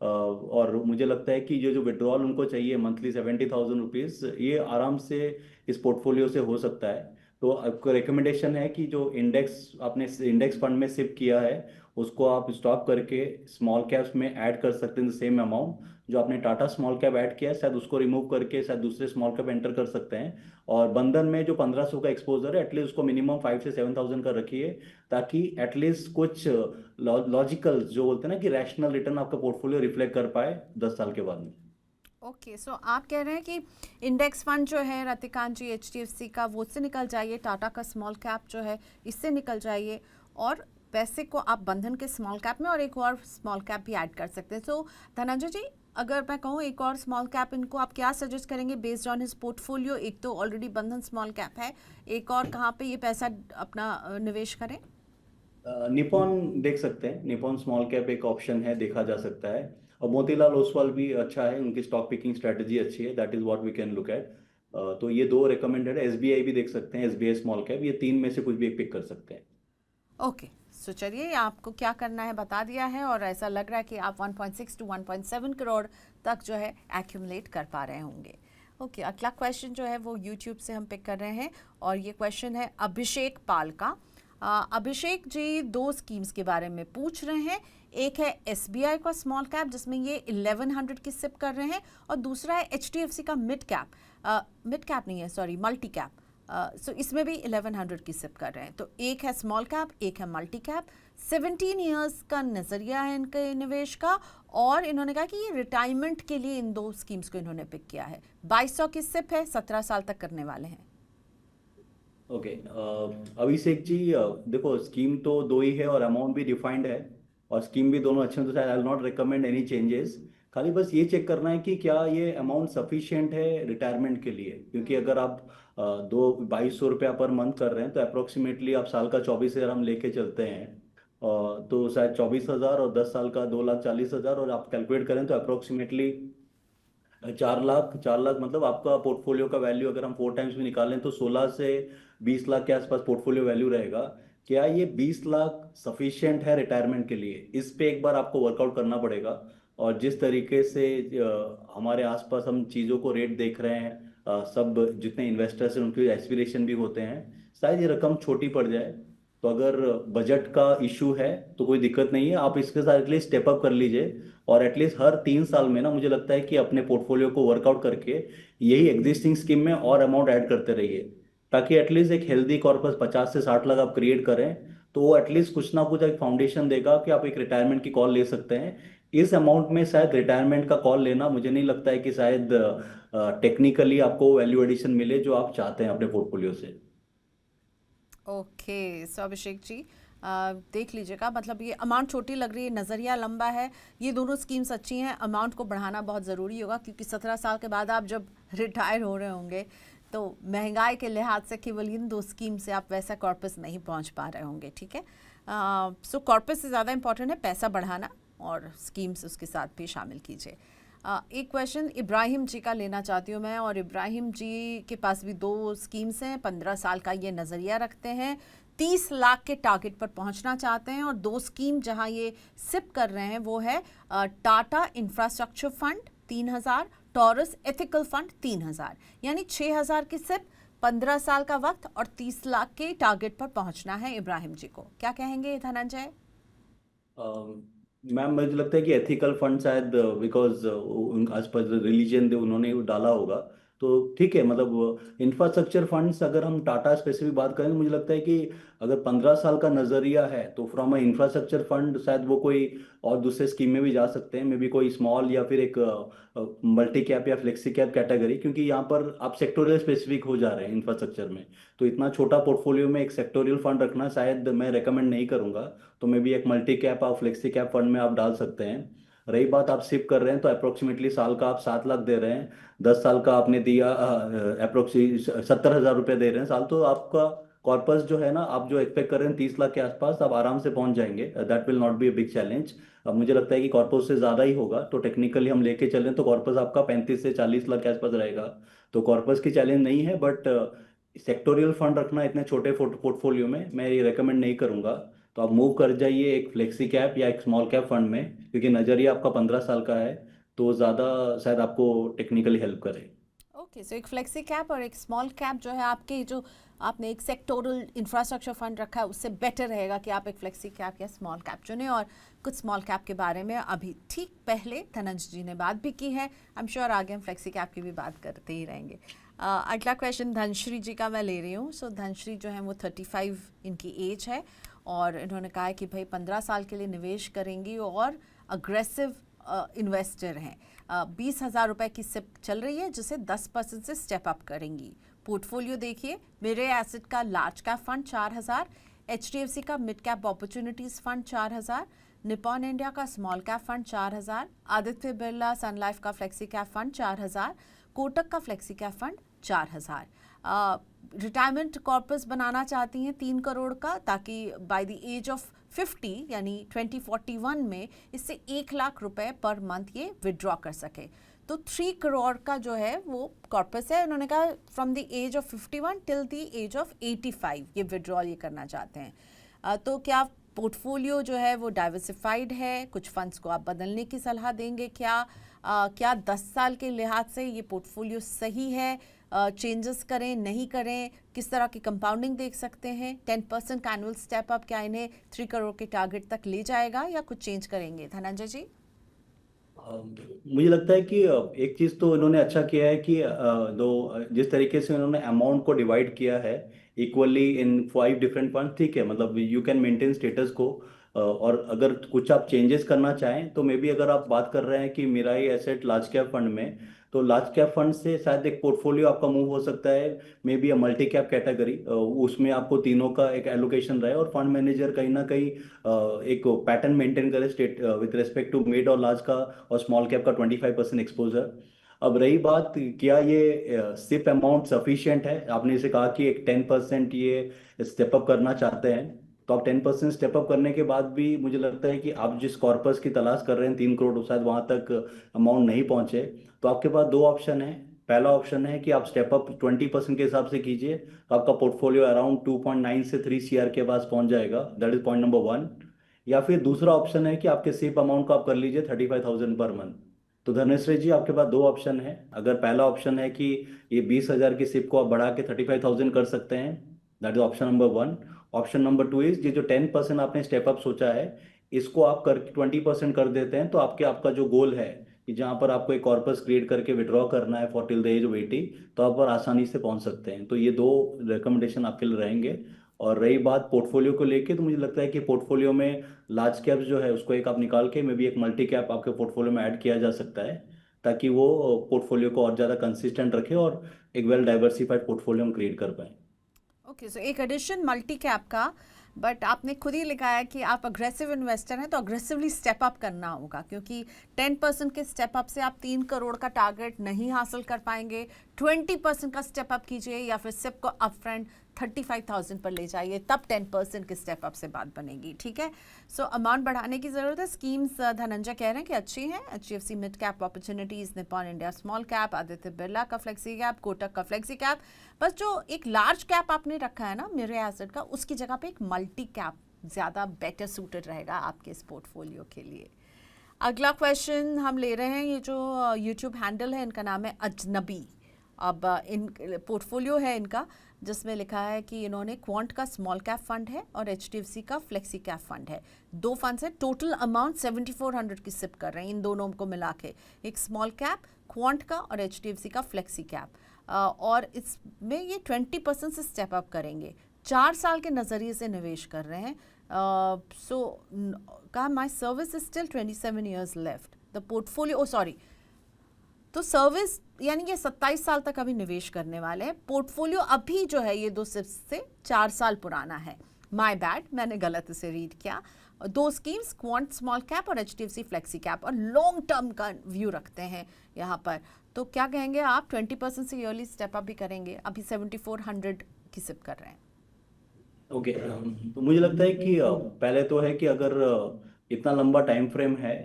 और मुझे लगता है कि ये जो विड्रॉल उनको चाहिए मंथली 70,000 रुपीज़, ये आराम से इस पोर्टफोलियो से हो सकता है। तो आपको रिकमेंडेशन है कि जो इंडेक्स आपने इंडेक्स फंड में सिप किया है उसको आप स्टॉप करके स्मॉल कैप्स में ऐड कर सकते हैं सेम अमाउंट। जो आपने टाटा स्मॉल कैप ऐड किया है शायद उसको रिमूव करके शायद दूसरे स्मॉल कैप एंटर कर सकते हैं। और बंधन में जो 1500 का एक्सपोजर है एटलीस्ट उसको मिनिमम 5 से 7,000 का रखिए, ताकि एटलीस्ट कुछ लॉजिकल जो बोलते हैं ना कि रैशनल रिटर्न आपका पोर्टफोलियो रिफ्लेक्ट कर पाए 10 साल के बाद में। ओके, सो आप कह रहे हैं कि इंडेक्स फंड जो है रतिकांत जी HDFC का, वो उससे निकल जाइए, टाटा का स्मॉल कैप जो है इससे निकल जाइए, और पैसे को आप बंधन के स्मॉल कैप में और एक और स्मॉल कैप भी ऐड कर सकते हैं। सो धनंजय जी, अगर मैं कहूँ एक और स्मॉल कैप, इनको आप क्या सजेस्ट करेंगे बेस्ड ऑन हिज पोर्टफोलियो? एक तो ऑलरेडी बंधन स्मॉल कैप है, एक और कहाँ पे ये पैसा अपना निवेश करें? निपॉन देख सकते हैं, निपॉन स्मॉल कैप एक ऑप्शन है, देखा जा सकता है। और मोतीलाल ओसवाल भी अच्छा है, उनकी स्टॉक पिकिंग स्ट्रेटजी अच्छी है, that is what we can look at. तो ये दो रिकमेंडेड है। एसबीआई भी देख सकते हैं, एसबीआई स्मॉल कैप, ये तीन में से कुछ भी एक पिक कर सकते हैं। ओके, सो चलिए, आपको क्या करना है बता दिया है, और ऐसा लग रहा है कि आप 1.6 to 1.7 करोड़ तक जो है एक्यूमुलेट कर पा रहे होंगे। ओके, अगला क्वेश्चन जो है वो यूट्यूब से हम पिक कर रहे हैं, और ये क्वेश्चन है अभिषेक पाल का। अभिषेक जी दो स्कीम्स के बारे में पूछ रहे हैं। एक है SBI का स्मॉल कैप जिसमें ये 1100 की सिप कर रहे हैं, और दूसरा है HDFC का मिड कैप, मिड कैप नहीं है सॉरी, मल्टी कैप। सो इसमें भी 1100 की सिप कर रहे हैं। तो एक है स्मॉल कैप, एक है मल्टी कैप। 17 ईयर्स का नज़रिया है इनके निवेश का, और इन्होंने कहा कि ये रिटायरमेंट के लिए इन दो स्कीम्स को इन्होंने पिक किया है। 2200 की सिप है, 17 साल तक करने वाले हैं। ओके, अभिषेक जी, देखो स्कीम तो दो ही है और अमाउंट भी डिफाइंड है, और स्कीम भी दोनों अच्छे हैं, तो शायद आई will not recommend any changes. खाली बस ये चेक करना है कि क्या ये अमाउंट सफिशिएंट है रिटायरमेंट के लिए, क्योंकि अगर आप 2200 रुपया पर मंथ कर रहे हैं तो अप्रोक्सीमेटली आप साल का 24,000 हम लेके चलते हैं। तो शायद 24,000 और 10 साल का 2,40,000, और आप कैलकुलेट करें तो अप्रोक्सीमेटली 4 लाख। 4 लाख मतलब आपका पोर्टफोलियो का वैल्यू अगर हम 4 टाइम्स भी निकालें तो 16 से 20 लाख के आसपास पोर्टफोलियो वैल्यू रहेगा। क्या ये 20 लाख सफिशिएंट है रिटायरमेंट के लिए, इस पे एक बार आपको वर्कआउट करना पड़ेगा। और जिस तरीके से हमारे आसपास हम चीज़ों को रेट देख रहे हैं, सब जितने इन्वेस्टर्स हैं उनके एस्पिरेशन भी होते हैं, शायद ये रकम छोटी पड़ जाए। तो अगर बजट का इशू है तो कोई दिक्कत नहीं है, आप इसके साथ एटलीस्ट स्टेप अप कर लीजिए। और एटलीस्ट हर 3 साल में ना मुझे लगता है कि अपने पोर्टफोलियो को वर्कआउट करके यही एग्जिस्टिंग स्कीम में और अमाउंट ऐड करते रहिए, ताकि एटलीस्ट एक हेल्दी कॉर्पस 50 से 60 लाख आप क्रिएट करें। तो वो एटलीस्ट कुछ ना कुछ एक फाउंडेशन देगा कि आप एक रिटायरमेंट की कॉल ले सकते हैं। इस अमाउंट में शायद रिटायरमेंट का कॉल लेना मुझे नहीं लगता है कि शायद टेक्निकली आपको वैल्यू एडिशन मिले जो आप चाहते हैं अपने पोर्टफोलियो से। ओके, सो अभिषेक जी देख लीजिएगा, मतलब ये अमाउंट छोटी लग रही है, नज़रिया लंबा है। ये दोनों स्कीम्स अच्छी हैं, अमाउंट को बढ़ाना बहुत ज़रूरी होगा, क्योंकि 17 साल के बाद आप जब रिटायर हो रहे होंगे तो महंगाई के लिहाज से केवल इन दो स्कीम से आप वैसा कॉर्पस नहीं पहुंच पा रहे होंगे। ठीक है, सो कॉर्पस से ज़्यादा इंपॉर्टेंट है पैसा बढ़ाना, और स्कीम्स उसके साथ भी शामिल कीजिए। एक क्वेश्चन इब्राहिम जी का लेना चाहती हूँ मैं, और इब्राहिम जी के पास भी दो स्कीम्स हैं। 15 साल का ये नज़रिया रखते हैं, 30 लाख के टारगेट पर पहुंचना चाहते हैं, और दो स्कीम जहां ये सिप कर रहे हैं वो है Tata infrastructure fund 3,000, taurus ethical fund 3,000, यानी 6,000 की सिप, 15 साल का वक्त, और 30 लाख के टारगेट पर पहुंचना है इब्राहिम जी को। क्या कहेंगे धनंजय? मैम मुझे लगता है कि एथिकल फंड शायद बिकॉज एज पर रिलीजन उन्होंने वो डाला होगा, तो ठीक है, मतलब इंफ्रास्ट्रक्चर फंड्स अगर हम टाटा स्पेसिफिक बात करें तो मुझे लगता है कि अगर 15 साल का नजरिया है तो फ्रॉम अ इंफ्रास्ट्रक्चर फंड शायद वो कोई और दूसरे स्कीम में भी जा सकते हैं, मे बी कोई स्मॉल या फिर एक मल्टी कैप या फ्लेक्सी कैप कैटेगरी, क्योंकि यहाँ पर आप सेक्टोरियल स्पेसिफिक हो जा रहे हैं इंफ्रास्ट्रक्चर में। तो इतना छोटा पोर्टफोलियो में एक सेक्टोरियल फंड रखना शायद मैं रेकमेंड नहीं करूंगा। तो मे बी एक मल्टी कैप और फ्लेक्सी कैप फंड में आप डाल सकते हैं। रही बात आप सिप कर रहे हैं तो अप्रोक्सीमेटली साल का आप 7 लाख दे रहे हैं, 10 साल का आपने दिया अप्रोक्सी 70,000 रुपये दे रहे हैं साल, तो आपका कॉर्पस जो है ना, आप जो एक्सपेक्ट कर रहे हैं 30 लाख के आसपास, आप आराम से पहुंच जाएंगे। That will not be a big challenge. अब मुझे लगता है कि कॉर्पस से ज़्यादा ही होगा, तो टेक्निकली हम लेके चलें तो कॉर्पस आपका 35 से 40 लाख के आसपास रहेगा। तो कॉर्पस की चैलेंज नहीं है, बट सेक्टोरियल फंड रखना इतने छोटे पोर्टफोलियो में मैं ये रेकमेंड नहीं करूंगा। तो आप मूव कर जाइए एक फ्लेक्सी कैप या एक स्मॉल कैप फंड में, क्योंकि नज़रिया आपका 15 साल का है, तो ज़्यादा शायद आपको टेक्निकली हेल्प करे। ओके, सो एक फ्लेक्सी कैप और एक स्मॉल कैप जो है आपके, जो आपने एक सेक्टोरल इंफ्रास्ट्रक्चर फंड रखा है उससे बेटर रहेगा कि आप एक फ्लेक्सी कैप या स्मॉल कैप चुनें। और कुछ स्मॉल कैप के बारे में अभी ठीक पहले धनंजय जी ने बात भी की है, आई एम श्योर आगे हम फ्लेक्सी कैप की भी बात करते ही रहेंगे। अगला क्वेश्चन धनश्री जी का मैं ले रही हूँ। सो धनश्री जो है वो 35 इनकी एज है और इन्होंने कहा है कि भाई 15 साल के लिए निवेश करेंगी और अग्रेसिव इन्वेस्टर हैं। 20,000 रुपये की सिप चल रही है जिसे 10% से स्टेप अप करेंगी। पोर्टफोलियो देखिए, मेरे एसेट का लार्ज कैप फंड 4,000, HDFC का mid cap opportunities fund 4,000, Nippon India का small cap fund 4,000, Aditya Birla sun life का फ्लेक्सी कैप फंड 4,000, कोटक का flexi cap fund 4,000। Retirement corpus बनाना चाहती हैं 3 करोड़ का, ताकि बाय द एज ऑफ 50 यानी 2041 में इससे 1 लाख रुपए पर मंथ ये विड्रॉ कर सके। तो 3 करोड़ का जो है वो कॉर्पस है। उन्होंने कहा from the age of 51 till the age of 85 ये विड्रॉल ये करना चाहते हैं। तो क्या पोर्टफोलियो जो है वो डाइवर्सिफाइड है? कुछ फंड्स को आप बदलने की सलाह देंगे क्या? क्या 10 साल के लिहाज से ये पोर्टफोलियो सही है? चेंजेस करें नहीं करें? किस तरह की कंपाउंडिंग देख सकते हैं? 10% का एनुअल स्टेप अप क्या इन्हें 3 करोड़ के टारगेट तक ले जाएगा या कुछ चेंज करेंगे? धनंजय जी। मुझे लगता है कि एक चीज़ तो इन्होंने अच्छा किया है कि जिस तरीके से इन्होंने अमाउंट को डिवाइड किया है इक्वली इन 5 डिफरेंट फंड, ठीक है, मतलब यू कैन मेंटेन स्टेटस को। और अगर कुछ आप चेंजेस करना चाहें तो मे बी अगर आप बात कर रहे हैं कि मेरा ही एसेट लार्ज कैप फंड में, तो लार्ज कैप फंड से शायद एक पोर्टफोलियो आपका मूव हो सकता है मे be a multi cap category. उसमें आपको तीनों का एक एलोकेशन रहे और फंड मैनेजर कहीं ना कहीं एक पैटर्न मेंटेन करे state with respect to mid और लार्ज का और स्मॉल कैप का 25% एक्सपोजर। अब रही बात, क्या ये सिप अमाउंट सफिशिएंट है? आपने इसे कहा कि एक 10% ये स्टेप अप करना चाहते हैं, तो आप 10% स्टेप अप करने के बाद भी मुझे लगता है कि आप जिस कॉर्पस की तलाश कर रहे हैं 3 करोड़, शायद वहां तक अमाउंट नहीं पहुंचे। तो आपके पास दो ऑप्शन है। पहला ऑप्शन है कि आप स्टेप अप 20% के हिसाब से कीजिए, तो आपका पोर्टफोलियो अराउंड 2.9 से 3 CR के पास पहुंच जाएगा। That is point number 1। या फिर दूसरा ऑप्शन है कि आपके सिप अमाउंट को आप कर लीजिए 35,000 पर मंथ। तो धनेश्वरी जी, आपके पास दो ऑप्शन है। अगर पहला ऑप्शन है कि ये 20,000 की सिप को आप बढ़ा के 35,000 कर सकते हैं, that is option number 1। Option number 2 is ये जो 10% आपने स्टेप अप सोचा है, इसको आप कर 20% कर देते हैं, तो आपका जो गोल है कि जहां पर आपको एक कॉर्पस क्रिएट करके विड्रॉ करना है for till the age of 80, तो आप पर आसानी से पहुंच सकते हैं। तो ये दो रिकमेंडेशन आपके लिए रहेंगे। और रही बात पोर्टफोलियो को लेके, तो मुझे लगता है कि पोर्टफोलियो में लार्ज कैप जो है उसको एक आप निकाल के मे बी एक मल्टी कैप आपके पोर्टफोलियो में ऐड किया जा सकता है, ताकि वो पोर्टफोलियो को और ज़्यादा कंसिस्टेंट रखे और एक वेल डाइवर्सिफाइड पोर्टफोलियो हम क्रिएट कर पाए। ओके, सो एक एडिशन मल्टी कैप का, बट आपने खुद ही लिखा है कि आप अग्रेसिव इन्वेस्टर हैं तो अग्रेसिवली स्टेप अप करना होगा, क्योंकि 10% के स्टेप अप से आप 3 करोड़ का टारगेट नहीं हासिल कर पाएंगे। 20% का स्टेप अप कीजिए या फिर सिप को अप फ्रंट 35,000 पर ले जाइए, तब 10% के स्टेप अप से बात बनेगी। ठीक है, सो अमाउंट बढ़ाने की ज़रूरत है। स्कीम्स धनंजय कह रहे हैं कि अच्छी हैं। HDFC mid cap opportunities, Nippon India small cap, Aditya Birla का फ्लेक्सी कैप, कोटक का फ्लेक्सी कैप। बस जो एक लार्ज कैप आपने रखा है ना मेरे एसेट का, उसकी जगह पे एक मल्टी कैप ज़्यादा बेटर सूटेड रहेगा आपके इस पोर्टफोलियो के लिए। अगला क्वेश्चन हम ले रहे हैं, ये जो यूट्यूब हैंडल है इनका नाम है अजनबी। अब इन पोर्टफोलियो है इनका जिसमें लिखा है कि इन्होंने क्वांट का स्मॉल कैप फंड है और HDFC का फ्लेक्सी कैप फंड है। दो फंड्स है, टोटल अमाउंट 7400 की सिप कर रहे हैं इन दोनों को मिला के, एक स्मॉल कैप क्वांट का और HDFC का फ्लेक्सी कैप। और इसमें ये 20% से स्टेप अप करेंगे, 4 साल के नज़रिए से निवेश कर रहे हैं। सो कहा माई service is still 27 years left the portfolio, sorry, तो सर्विस यानी ये 27 साल तक अभी निवेश करने वाले हैं। पोर्टफोलियो अभी जो है ये 2 से 4 साल पुराना है। माय बैड, मैंने गलत इसे रीड किया। 2 स्कीम्स, क्वांट स्मॉल कैप और HDFC फ्लेक्सी कैप, और लॉन्ग टर्म का व्यू रखते हैं यहाँ पर। तो क्या कहेंगे आप, 20% से ईयरली स्टेप अप भी करेंगे, अभी 7400 की सिप कर रहे हैं। ओके, तो मुझे लगता है कि पहले तो है कि अगर इतना लंबा टाइम फ्रेम है,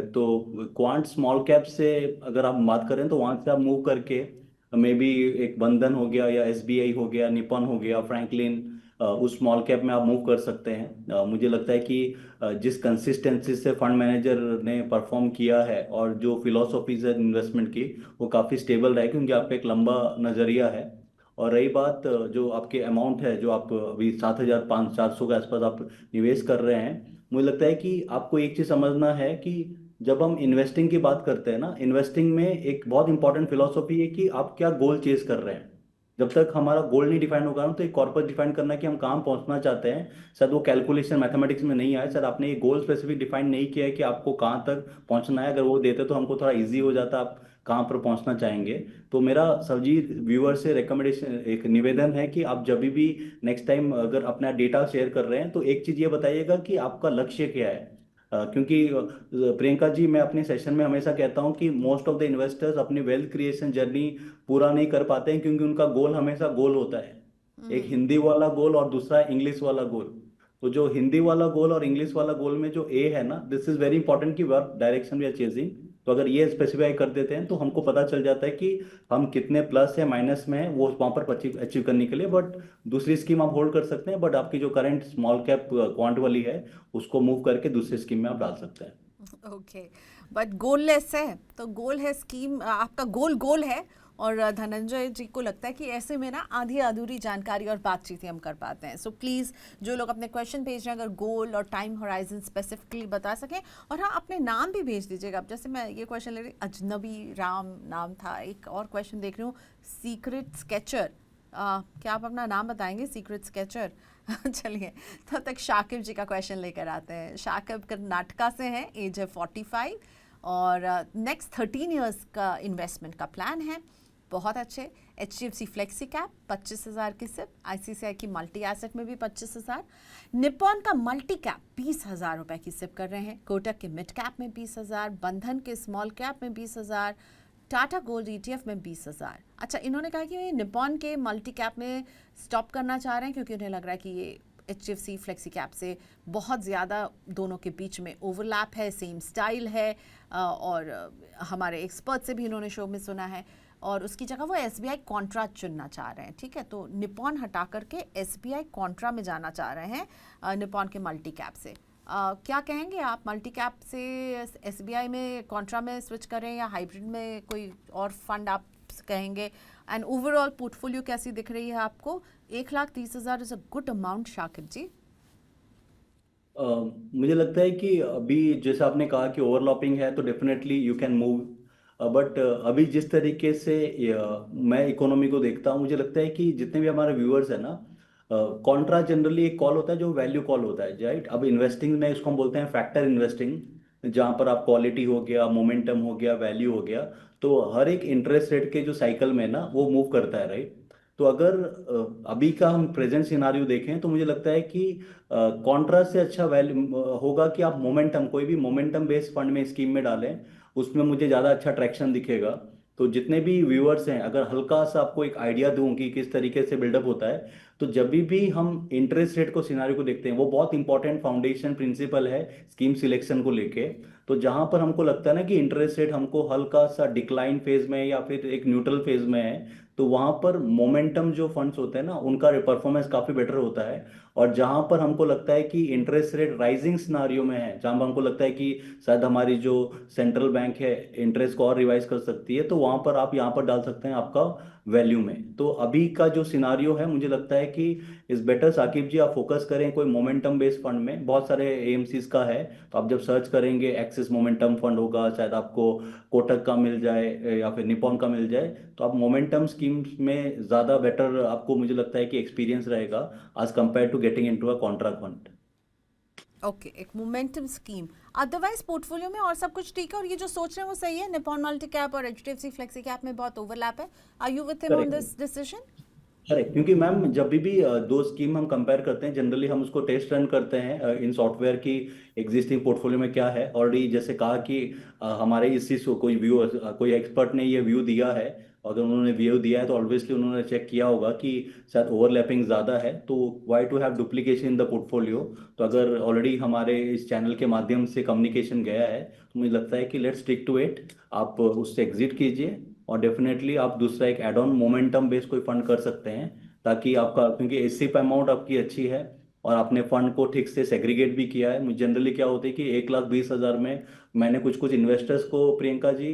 तो क्वांट स्मॉल कैप से अगर आप बात करें तो वहाँ से आप मूव करके मे बी एक बंधन हो गया या SBI हो गया, निपन हो गया, फ्रैंकलिन, उस स्मॉल कैप में आप मूव कर सकते हैं। मुझे लगता है कि जिस कंसिस्टेंसी से फंड मैनेजर ने परफॉर्म किया है और जो फिलोसॉफीज है इन्वेस्टमेंट की, वो काफ़ी स्टेबल रहे, क्योंकि आपका एक लंबा नज़रिया है। और रही बात जो आपके अमाउंट है, जो आप अभी 7,500-400 के आसपास आप निवेश कर रहे हैं, मुझे लगता है कि आपको एक चीज़ समझना है कि जब हम इन्वेस्टिंग की बात करते हैं ना, इन्वेस्टिंग में एक बहुत इंपॉर्टेंट फिलॉसफी है कि आप क्या गोल चेज कर रहे हैं। जब तक हमारा गोल नहीं डिफाइन होगा ना, तो एक कॉर्पस डिफाइन करना कि हम कहाँ पहुंचना चाहते हैं, शायद वो कैलकुलेशन मैथमेटिक्स में नहीं आया, शायद आपने ये गोल स्पेसिफिक डिफाइन नहीं किया है कि आपको कहाँ तक पहुंचना है। अगर वो देते तो हमको थोड़ा इजी हो जाता, आप कहाँ पर पहुंचना चाहेंगे। तो मेरा सभी व्यूअर से रिकमेंडेशन, एक निवेदन है कि आप जब भी नेक्स्ट टाइम अगर अपना डेटा शेयर कर रहे हैं, तो एक चीज़ ये बताइएगा कि आपका लक्ष्य क्या है। क्योंकि प्रियंका जी, मैं अपने सेशन में हमेशा कहता हूं कि मोस्ट ऑफ द इन्वेस्टर्स अपनी वेल्थ क्रिएशन जर्नी पूरा नहीं कर पाते हैं, क्योंकि उनका गोल हमेशा गोल होता है, एक हिंदी वाला गोल और दूसरा इंग्लिश वाला गोल। तो जो हिंदी वाला गोल और इंग्लिश वाला गोल में जो ए है ना, दिस इज वेरी इंपॉर्टेंट कि work direction we are chasing. तो अगर ये स्पेसिफाई कर देते हैं तो हमको पता चल जाता है कि हम कितने प्लस या माइनस में हैं वो वहाँ पर अचीव करने के लिए। बट दूसरी स्कीम आप होल्ड कर सकते हैं, बट आपकी जो करंट स्मॉल कैप क्वांट वाली है, उसको मूव करके दूसरी स्कीम में आप डाल सकते हैं। ओके, बट गोललेस है, तो गोल है स्कीम, आपका गोल गोल है। और धनंजय जी को लगता है कि ऐसे में ना आधी अधूरी जानकारी और बातचीत ही हम कर पाते हैं। सो प्लीज़ जो लोग अपने क्वेश्चन भेज रहे हैं, अगर गोल और टाइम होराइजन स्पेसिफिकली बता सकें, और हाँ, अपने नाम भी भेज दीजिएगा। अब जैसे मैं ये क्वेश्चन ले रही, अजनबी राम नाम था। एक और क्वेश्चन देख रही हूँ, सीक्रेट स्केचर, क्या आप अपना नाम बताएंगे, सीक्रेट स्केचर? चलिए, तब तक शाकिब जी का क्वेश्चन लेकर आते हैं। शाकिब कर्नाटका से हैं, एज है 45, और नेक्स्ट 13 ईयर्स का इन्वेस्टमेंट का प्लान है। बहुत अच्छे। HDFC फ्लेक्सी कैप 25,000 की सिप, ICICI की मल्टी एसेट में भी 25,000, निपॉन का मल्टी कैप 20,000 रुपए की सिप कर रहे हैं, कोटक के मिड कैप में 20,000, बंधन के स्मॉल कैप में 20,000, टाटा गोल्ड ETF में 20,000। अच्छा, इन्होंने कहा कि ये निपॉन के मल्टी कैप में स्टॉप करना चाह रहे हैं, क्योंकि उन्हें लग रहा है कि ये HDFC फ्लेक्सी कैप से बहुत ज़्यादा दोनों के बीच में ओवरलैप है, सेम स्टाइल है, और हमारे एक्सपर्ट से भी इन्होंने शो में सुना है, और उसकी जगह वो SBI कॉन्ट्रा चुनना चाह रहे हैं। ठीक है, तो निपॉन हटा करके SBI कॉन्ट्रा में जाना चाह रहे हैं, निपॉन के मल्टी कैप से। क्या कहेंगे आप, मल्टी कैप से SBI में कॉन्ट्रा में स्विच करें या हाइब्रिड में कोई और फंड आप कहेंगे? एंड ओवरऑल पोर्टफोलियो कैसी दिख रही है आपको? 1,30,000 is a good amount Shakib ji. मुझे लगता है कि अभी जैसे आपने कहा कि ओवरलैपिंग है, तो definitely you can move. But अभी जिस तरीके से मैं इकोनॉमी को देखता हूँ, मुझे लगता है कि जितने भी हमारे व्यूअर्स हैं ना, कॉन्ट्रा जनरली एक कॉल होता है जो वैल्यू कॉल होता है, राइट। अब इन्वेस्टिंग में इसको हम बोलते हैं फैक्टर इन्वेस्टिंग, जहाँ पर आप क्वालिटी हो गया, मोमेंटम हो गया, वैल्यू हो गया, तो हर एक इंटरेस्ट रेट के जो साइकिल में ना वो मूव करता है, राइट। तो अगर अभी का हम प्रेजेंट सिनारियो देखें, तो मुझे लगता है कि कॉन्ट्रा से अच्छा वैल्यू होगा कि आप मोमेंटम, कोई भी मोमेंटम बेस्ड फंड में स्कीम में डालें, उसमें मुझे ज़्यादा अच्छा ट्रैक्शन दिखेगा। तो जितने भी व्यूअर्स हैं, अगर हल्का सा आपको एक आइडिया दूं कि किस तरीके से बिल्डअप होता है, तो जब भी हम इंटरेस्ट रेट को सिनारियो को देखते हैं, वो बहुत इंपॉर्टेंट फाउंडेशन प्रिंसिपल है स्कीम सिलेक्शन को लेके। तो जहां पर हमको लगता है ना कि इंटरेस्ट रेट हमको हल्का सा डिक्लाइन फेज में या फिर एक न्यूट्रल फेज में है, तो वहां पर मोमेंटम जो फंड्स होते हैं ना, उनका परफॉर्मेंस काफी बेटर होता है। और जहां पर हमको लगता है कि इंटरेस्ट रेट राइजिंग सिनारियो में है, जहां पर हमको लगता है कि शायद हमारी जो सेंट्रल बैंक है इंटरेस्ट को और रिवाइज कर सकती है, तो वहां पर आप यहाँ पर डाल सकते हैं आपका वैल्यू में। तो अभी का जो सिनारियो है मुझे लगता है कि इस बेटर साकिब जी आप फोकस करें कोई मोमेंटम बेस्ड फंड में, बहुत सारे एएमसीज का है। तो आप जब सर्च करेंगे एक्सिस मोमेंटम फंड होगा, शायद आपको कोटक का मिल जाए या फिर निपॉन का मिल जाए। तो आप मोमेंटम स्कीम्स में ज़्यादा बेटर आपको मुझे लगता है कि एक्सपीरियंस रहेगा आज compare to getting into a contract fund. Okay, एक मोमेंटम स्कीम। अदरवाइज पोर्टफोलियो में और सब कुछ ठीक है, और ये जो सोच रहे हैं वो सही है। निपॉन मल्टी कैप और एचडीएफसी फ्लेक्सी कैप में बहुत ओवरलैप है। Are you with him on correct. This decision? Correct, क्योंकि मैम जब भी दो स्कीम हम कंपेयर करते हैं जनरली हम उसको टेस्ट रन करते हैं इन सॉफ्टवेयर की एग्जिस्टिंग पोर्टफोलियो में क्या है ऑलरेडी। जैसे कहा कि हमारे इस चीज़ को कोई व्यू कोई एक्सपर्ट ने ये व्यू दिया है, अगर उन्होंने व्यू दिया है तो ऑब्वियसली उन्होंने चेक किया होगा कि शायद ओवरलैपिंग ज़्यादा है, तो why to have duplication in the portfolio. तो अगर ऑलरेडी हमारे इस चैनल के माध्यम से कम्युनिकेशन गया है तो मुझे लगता है कि लेट्स स्टिक टू इट। आप उससे एग्जिट कीजिए और डेफिनेटली आप दूसरा एक एड ऑन मोमेंटम बेस्ड कोई फंड कर सकते हैं, ताकि आपका, क्योंकि एससी अमाउंट आपकी अच्छी है और आपने फंड को ठीक से सेग्रीगेट भी किया है। मुझे जनरली क्या होता है कि 1,20,000 में मैंने कुछ कुछ इन्वेस्टर्स को प्रियंका जी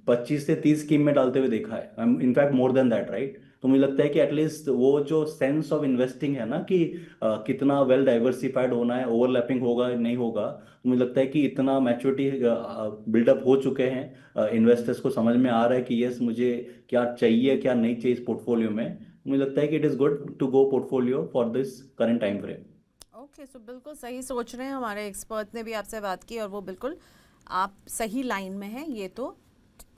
25 से 30 स्कीम में डालते हुए देखा है, in fact more than that, right. तो मुझे लगता है कि एटलीस्ट वो जो सेंस ऑफ इन्वेस्टिंग है ना कि कितना वेल डाइवर्सिफाइड होना है, ओवरलैपिंग होगा नहीं होगा, तो मुझे लगता है कि इतना मैच्योरिटी बिल्डअप हो चुके हैं, इन्वेस्टर्स को समझ में आ रहा है कि यस मुझे क्या चाहिए क्या नहीं चाहिए इस पोर्टफोलियो में। मुझे लगता है कि it is good to go portfolio for this current time frame. Okay, so बिल्कुल सही सोच रहे हैं। हमारे एक्सपर्ट ने भी आपसे बात की और वो बिल्कुल आप सही लाइन में हैं, ये तो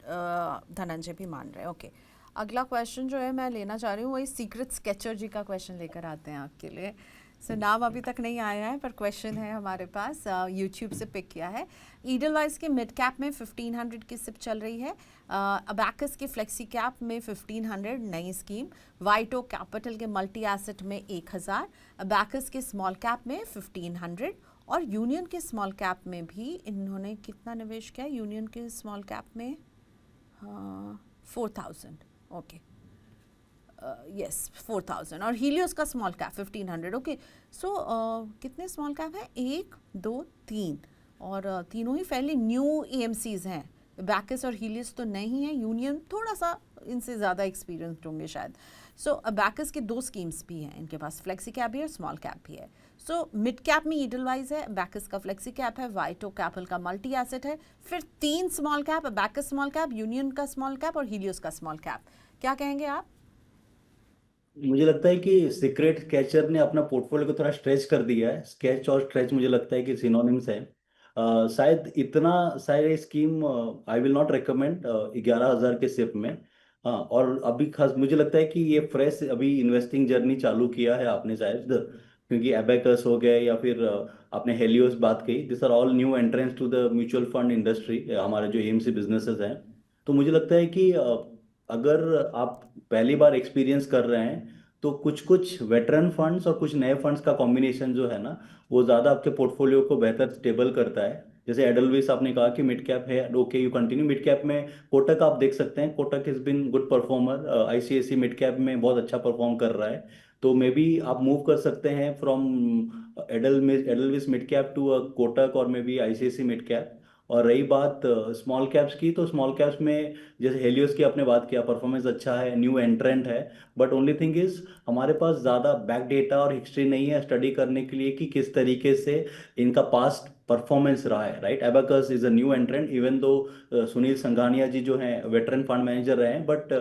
धनंजय भी मान रहे हैं। ओके, अगला क्वेश्चन जो है मैं लेना चाह रही हूँ वही सीक्रेट स्केचर जी का क्वेश्चन लेकर आते हैं आपके लिए। सो नाम अभी तक नहीं आया है पर क्वेश्चन है हमारे पास, यूट्यूब से पिक किया है। ईडलवाइज के मिड कैप में 1500 की सिप चल रही है, अबैकस के फ्लेक्सी कैप में 1500 नई स्कीम, वाइटो कैपिटल के मल्टी एसेट में 1000, अबैकस के स्मॉल कैप में 1500 और यूनियन के स्मॉल कैप में भी इन्होंने कितना निवेश किया? यूनियन के स्मॉल कैप में 4000। ओके, यस 4000 और हीलियोस का स्मॉल कैप 1500। ओके, सो कितने स्मॉल कैप हैं? 1 2 3 और तीनों ही फैली न्यू एएमसीज हैं। बैकस और हीलियस तो नहीं है, यूनियन थोड़ा सा इनसे ज़्यादा एक्सपीरियंस्ड होंगे शायद। सो बैकस के 2 स्कीम्स भी हैं इनके पास, फ्लेक्सी कैप भी है और स्मॉल कैप भी है। सो मिड कैप में ईडलवाइज है, बैकस का फ्लेक्सी कैप है, वाइटो कैपिटल का मल्टी एसेट है, फिर 3 small cap, Bacchus small cap, union का स्मॉल कैप और हीलियोस का स्मॉल कैप। क्या कहेंगे आप? मुझे लगता है कि सीक्रेट स्केचर ने अपना पोर्टफोलियो को थोड़ा स्ट्रेच कर दिया है। स्केच और स्ट्रेच मुझे लगता है कि सिनोनिम्स है। शायद इतना सारे scheme I will not recommend 11,000 के सिप में। हाँ, और अभी खास मुझे लगता है कि ये फ्रेश अभी इन्वेस्टिंग जर्नी चालू किया है आपने शायद, क्योंकि एबेकस हो गए या फिर आपने हेलियोस बात कही, this are all new entrance to the mutual fund industry, हमारे जो एएमसी बिजनेसेस हैं। तो मुझे लगता है कि अगर आप पहली बार एक्सपीरियंस कर रहे हैं तो कुछ कुछ वेटरन फंड्स और कुछ नए फंड्स का कॉम्बिनेशन जो है ना वो ज़्यादा आपके पोर्टफोलियो को बेहतर स्टेबल करता है। जैसे एडलविस आपने कहा कि मिड कैप है, okay you continue mid cap में। कोटक आप देख सकते हैं, Kotak is been good performer, ICICI mid cap में बहुत अच्छा परफॉर्म कर रहा है। तो मे बी आप मूव कर सकते हैं from Edelweiss mid cap to Kotak और may be ICICI mid cap. और रही बात स्मॉल कैप्स की, तो स्मॉल कैप्स में जैसे हेलियोस की आपने बात किया, परफॉर्मेंस अच्छा है, न्यू एंट्रेंट है। बट ओनली थिंग इज हमारे पास ज़्यादा बैक डेटा और हिस्ट्री नहीं है स्टडी करने के लिए कि किस तरीके से इनका पास्ट परफॉर्मेंस रहा है, right. Abakkus is a new entrant even though Sunil संघानिया जी जो हैं वेटरन फंड मैनेजर रहे हैं, but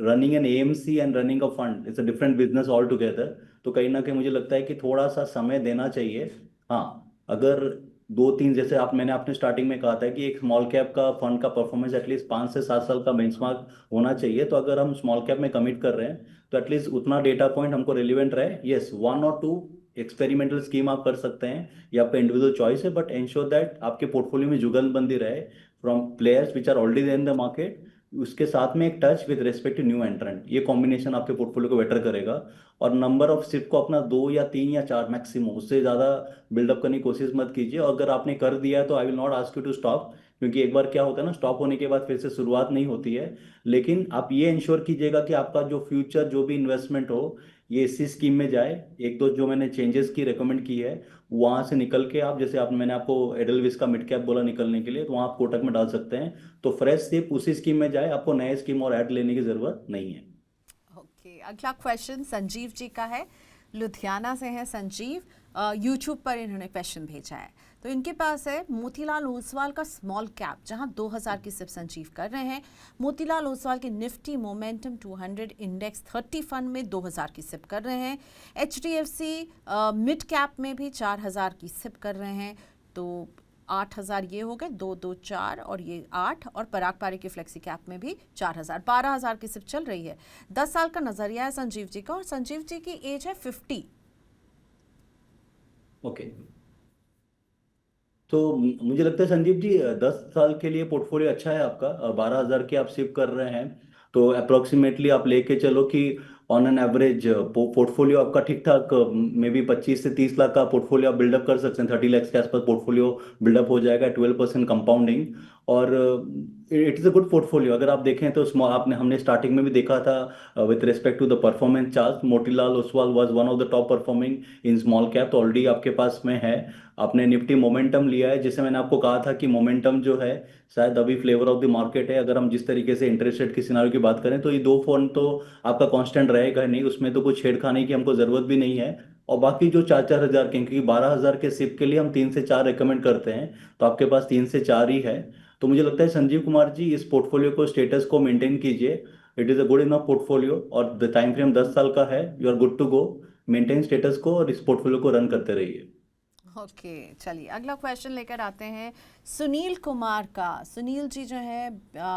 running an AMC and running a fund it's a different business all together. तो कहीं ना कहीं मुझे लगता है कि थोड़ा सा समय देना चाहिए। हाँ, अगर 2-3 जैसे आप मैंने आपने स्टार्टिंग में कहा था कि एक स्मॉल कैप का फंड का परफॉर्मेंस एटलीस्ट 5 से 7 साल का बेंचमार्क होना चाहिए, तो अगर हम स्मॉल कैप में कमिट कर रहे हैं तो एटलीस्ट उतना डेटा पॉइंट हमको रिलेवेंट रहे। यस, 1 और 2 एक्सपेरिमेंटल स्कीम आप कर सकते हैं, ये आपका इंडिविजुअल चॉइस है, बट इंश्योर दैट आपके पोर्टफोलियो में जुगलबंदी रहे from players which are already in the market, उसके साथ में एक touch with respect to new entrant. ये कॉम्बिनेशन आपके पोर्टफोलियो को बेटर करेगा। और नंबर ऑफ सिप को अपना 2 या 3 या 4 मैक्सिमम, उससे ज़्यादा बिल्डअप करने की कोशिश मत कीजिए। और अगर आपने कर दिया है तो I will not ask you to stop, क्योंकि एक बार क्या होता है ना, स्टॉप होने के बाद फिर से शुरुआत नहीं होती है। लेकिन आप ये इंश्योर कीजिएगा कि आपका जो फ्यूचर जो भी इन्वेस्टमेंट हो ये इसी स्कीम में जाए। एक दो जो मैंने चेंजेस की रेकमेंड की है वहां से निकल के आप, जैसे आप मैंने आपको एडलविस का मिड कैप बोला निकलने के लिए, तो वहां आप कोटक में डाल सकते हैं। तो फ्रेश सिप उसी स्कीम में जाए, आपको नए स्कीम और ऐड लेने की जरूरत नहीं है। ओके, अगला क्वेश्चन संजीव जी का है। लुधियाना से है संजीव। यूट्यूब पर इन्होंने क्वेश्चन भेजा है। तो इनके पास है मोतीलाल ओसवाल का स्मॉल कैप, जहां 2000 की सिप संजीव कर रहे हैं। मोतीलाल ओसवाल के निफ्टी मोमेंटम 200 इंडेक्स 30 फंड में 2000 की सिप कर रहे हैं। HDFC मिड कैप में भी 4000 की सिप कर रहे हैं। तो 8000 ये हो गए, 224 और ये 8, और पराग पारी के फ्लेक्सी कैप में भी 4000, 12000 की सिर्फ चल रही है। 10 साल का नजरिया है संजीव जी का, और संजीव जी की एज है 50। ओके, तो मुझे लगता है संजीव जी 10 साल के लिए पोर्टफोलियो अच्छा है आपका। 12,000 की आप सिप कर रहे हैं, तो अप्रोक्सीमेटली आप लेके चलो कि ऑन एन एवरेज पोर्टफोलियो आपका ठीक ठाक मे बी 25 से 30 लाख का पोर्टफोलियो आप बिल्डअप कर सकते हैं। 30 लाख के आसपास पोर्टफोलियो बिल्डअप हो जाएगा, 12% कंपाउंडिंग। और it is a good portfolio. अगर आप देखें तो स्मॉल, आपने हमने स्टार्टिंग में भी देखा था with respect to the performance chart, Motilal Oswal was one of the top performing in small cap, तो ऑलरेडी आपके पास में है। आपने निफ्टी मोमेंटम लिया है, जिसे मैंने आपको कहा था कि मोमेंटम जो है शायद अभी फ्लेवर ऑफ द मार्केट है। अगर हम जिस तरीके से इंटरेस्ट रेट की सिनारियो की बात करें, तो ये दो फंड तो आपका कांस्टेंट रहेगा नहीं, उसमें तो कुछ छेड़खानी की हमको जरूरत भी नहीं है। और बाकी जो 4-4 हज़ार के, क्योंकि 12,000 के सिप के लिए हम 3 से 4 रेकमेंड करते हैं, तो आपके पास 3 से 4 ही है। तो मुझे लगता है संजीव कुमार जी, इस पोर्टफोलियो को, स्टेटस को मेंटेन कीजिए। It is a good enough portfolio, और द टाइम फ्रेम 10 साल का है। You are good to go. Maintain status को और इस पोर्टफोलियो को रन करते रहिए। ओके, चलिए अगला क्वेश्चन लेकर आते हैं सुनील कुमार का। सुनील जी जो है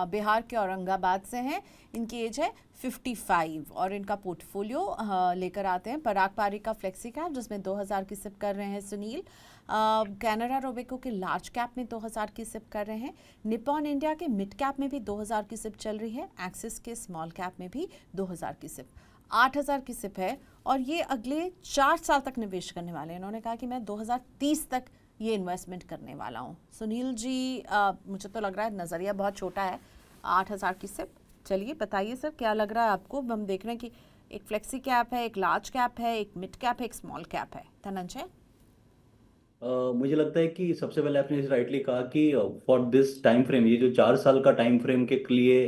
बिहार के औरंगाबाद से हैं। इनकी एज है 55, और इनका पोर्टफोलियो लेकर आते हैं पराग पारी का फ्लेक्सी कैप, जिसमें 2000 की सिप कर रहे हैं सुनील। कैनरा रोबेको के लार्ज कैप में 2000 की सिप कर रहे हैं। निपॉन इंडिया के मिड कैप में भी 2000 की सिप चल रही है। एक्सिस के स्मॉल कैप में भी 2000 की सिप, 8000 की सिप है। और ये अगले 4 साल तक निवेश करने वाले हैं। इन्होंने कहा कि मैं 2030 तक ये इन्वेस्टमेंट करने वाला हूँ। सुनील जी, मुझे तो लग रहा है नज़रिया बहुत छोटा है। 8000 की सिप, चलिए बताइए सर क्या लग रहा है आपको। हम देख रहे हैं कि एक फ्लेक्सी कैप है, एक लार्ज कैप है, एक मिड कैप है, एक स्मॉल कैप है। धनंजय। मुझे लगता है कि सबसे पहले आपने राइटली कहा कि फॉर दिस टाइम फ्रेम, ये जो 4 साल का टाइम फ्रेम के लिए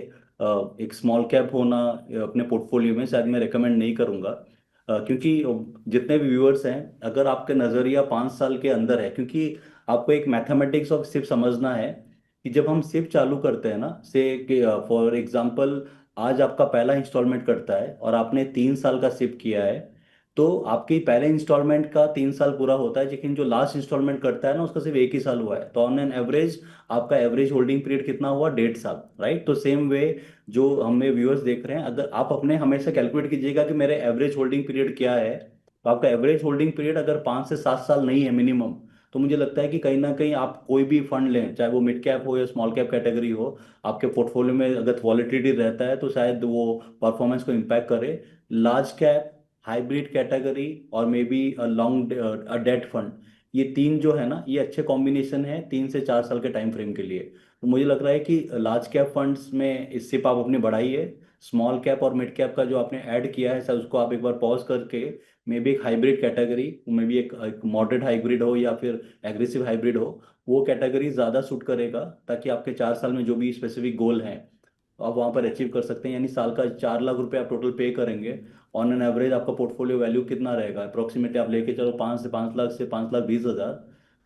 एक स्मॉल कैप होना अपने पोर्टफोलियो में शायद मैं रेकमेंड नहीं करूंगा। क्योंकि जितने भी व्यूअर्स हैं, अगर आपका नज़रिया 5 साल के अंदर है, क्योंकि आपको एक मैथमेटिक्स ऑफ सिप समझना है कि जब हम सिप चालू करते हैं ना, से फॉर एग्जांपल आज आपका पहला इंस्टॉलमेंट कटता है और आपने 3 साल का सिप किया है, तो आपकी पहले इंस्टॉलमेंट का 3 साल पूरा होता है, लेकिन जो लास्ट इंस्टॉलमेंट करता है ना, उसका सिर्फ 1 ही साल हुआ है। तो ऑन एन एवरेज आपका एवरेज होल्डिंग पीरियड कितना हुआ? 1.5 साल, राइट। तो सेम वे जो हमें व्यूअर्स देख रहे हैं, अगर आप अपने हमेशा कैलकुलेट कीजिएगा कि मेरे एवरेज होल्डिंग पीरियड क्या है, तो आपका एवरेज होल्डिंग पीरियड अगर 5 से 7 साल नहीं है मिनिमम, तो मुझे लगता है कि कहीं ना कहीं आप कोई भी फंड लें, चाहे वो मिड कैप हो या स्मॉल कैप कैटेगरी हो, आपके पोर्टफोलियो में अगर वॉलिटिलिटी रहता है तो शायद वो परफॉर्मेंस को इम्पैक्ट करे। लार्ज कैप, हाइब्रिड कैटेगरी और मे बी लॉन्ग डेट फंड, ये तीन जो है ना, ये अच्छे कॉम्बिनेशन है 3 से 4 साल के टाइम फ्रेम के लिए। तो मुझे लग रहा है कि लार्ज कैप फंड्स में इससे आप अपनी बढ़ाइए। स्मॉल कैप और मिड कैप का जो आपने ऐड किया है सर, उसको आप एक बार पॉज करके मे बी एक हाइब्रिड कैटेगरी, मे बी एक मॉडरेट हाइब्रिड हो या फिर एग्रेसिव हाइब्रिड हो, वो कैटेगरी ज़्यादा सूट करेगा, ताकि आपके 4 साल में जो भी स्पेसिफिक गोल हैं आप वहां पर अचीव कर सकते हैं। यानी साल का 4 लाख रुपए आप टोटल पे करेंगे। ऑन एन एवरेज आपका पोर्टफोलियो वैल्यू कितना रहेगा? अप्रोक्सीमेटली आप लेके चलो 5 से 5 लाख से 5,20,000।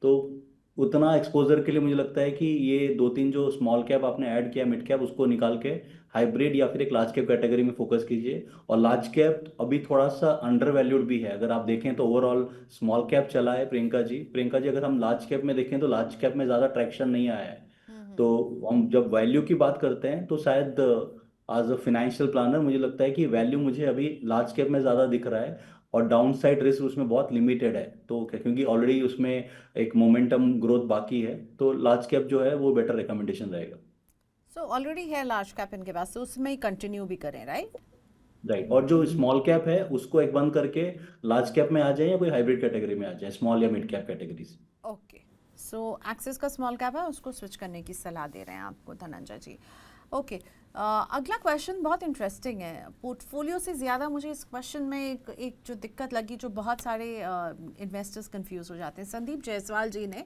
तो उतना एक्सपोजर के लिए मुझे लगता है कि ये दो तीन जो स्मॉल कैप आपने ऐड किया, मिड कैप, उसको निकाल के हाइब्रिड या फिर एक लार्ज कैप कैटेगरी में फोकस कीजिए। और लार्ज कैप अभी थोड़ा सा अंडर वैल्यूड भी है। अगर आप देखें तो ओवरऑल स्मॉल कैप चला है प्रियंका जी, अगर हम लार्ज कैप में देखें तो लार्ज कैप में ज़्यादा ट्रैक्शन नहीं आया है। तो हम जब वैल्यू की बात करते हैं तो शायद एज अ फाइनेंशियल प्लानर मुझे लगता है कि वैल्यू मुझे अभी लार्ज कैप में ज़्यादा दिख रहा है, और डाउन साइड रिस्क उसमें बहुत लिमिटेड है। तो क्योंकि ऑलरेडी उसमें एक मोमेंटम ग्रोथ बाकी है, तो लार्ज कैप जो है वो बेटर रिकमेंडेशन रहेगा। सो ऑलरेडी है लार्ज कैप इनके पास, तो उसमें ही कंटिन्यू भी करें, राइट। राइट, और जो स्मॉल कैप है उसको एक बंद करके लार्ज कैप में आ जाए या कोई हाइब्रिड कैटेगरी में आ जाए, स्मॉल या मिड कैप कैटेगरीज। ओके, सो एक्सिस का स्मॉल कैप है, उसको स्विच करने की सलाह दे रहे हैं आपको धनंजय जी। ओके, अगला क्वेश्चन बहुत इंटरेस्टिंग है। पोर्टफोलियो से ज़्यादा मुझे इस क्वेश्चन में एक जो दिक्कत लगी, जो बहुत सारे इन्वेस्टर्स कंफ्यूज हो जाते हैं। संदीप जायसवाल जी ने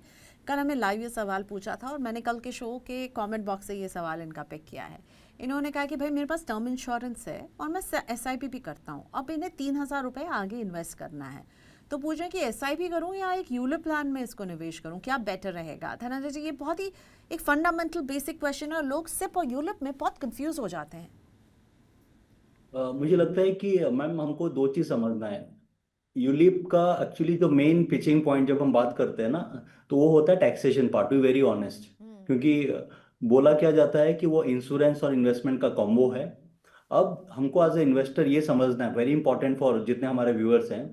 कल हमें लाइव ये सवाल पूछा था और मैंने कल के शो के कमेंट बॉक्स से ये सवाल इनका पिक किया है। इन्होंने कहा कि भाई मेरे पास टर्म इंश्योरेंस है और मैं SIP भी करता हूँ, अब इन्हें 3,000 रुपये आगे इन्वेस्ट करना है, तो पूछ रहे हैं कि SIP करूं या एक यूलिप प्लान में इसको निवेश करूं, क्या बेटर रहेगा? धनंजय जी, ये बहुत ही एक फंडामेंटल बेसिक क्वेश्चन है और लोग सिप और यूलिप में बहुत कंफ्यूज हो जाते हैं। मुझे लगता है कि मैम हमको दो चीज समझना है। यूलिप का एक्चुअली जो मेन पिचिंग पॉइंट जब हम बात करते हैं ना, तो वो होता है taxation part, to very honest. क्योंकि बोला क्या जाता है कि वो इंश्योरेंस और इन्वेस्टमेंट का कॉम्बो है। अब हमको एज ए इन्वेस्टर ये समझना है, वेरी इंपॉर्टेंट फॉर जितने हमारे व्यूअर्स हैं।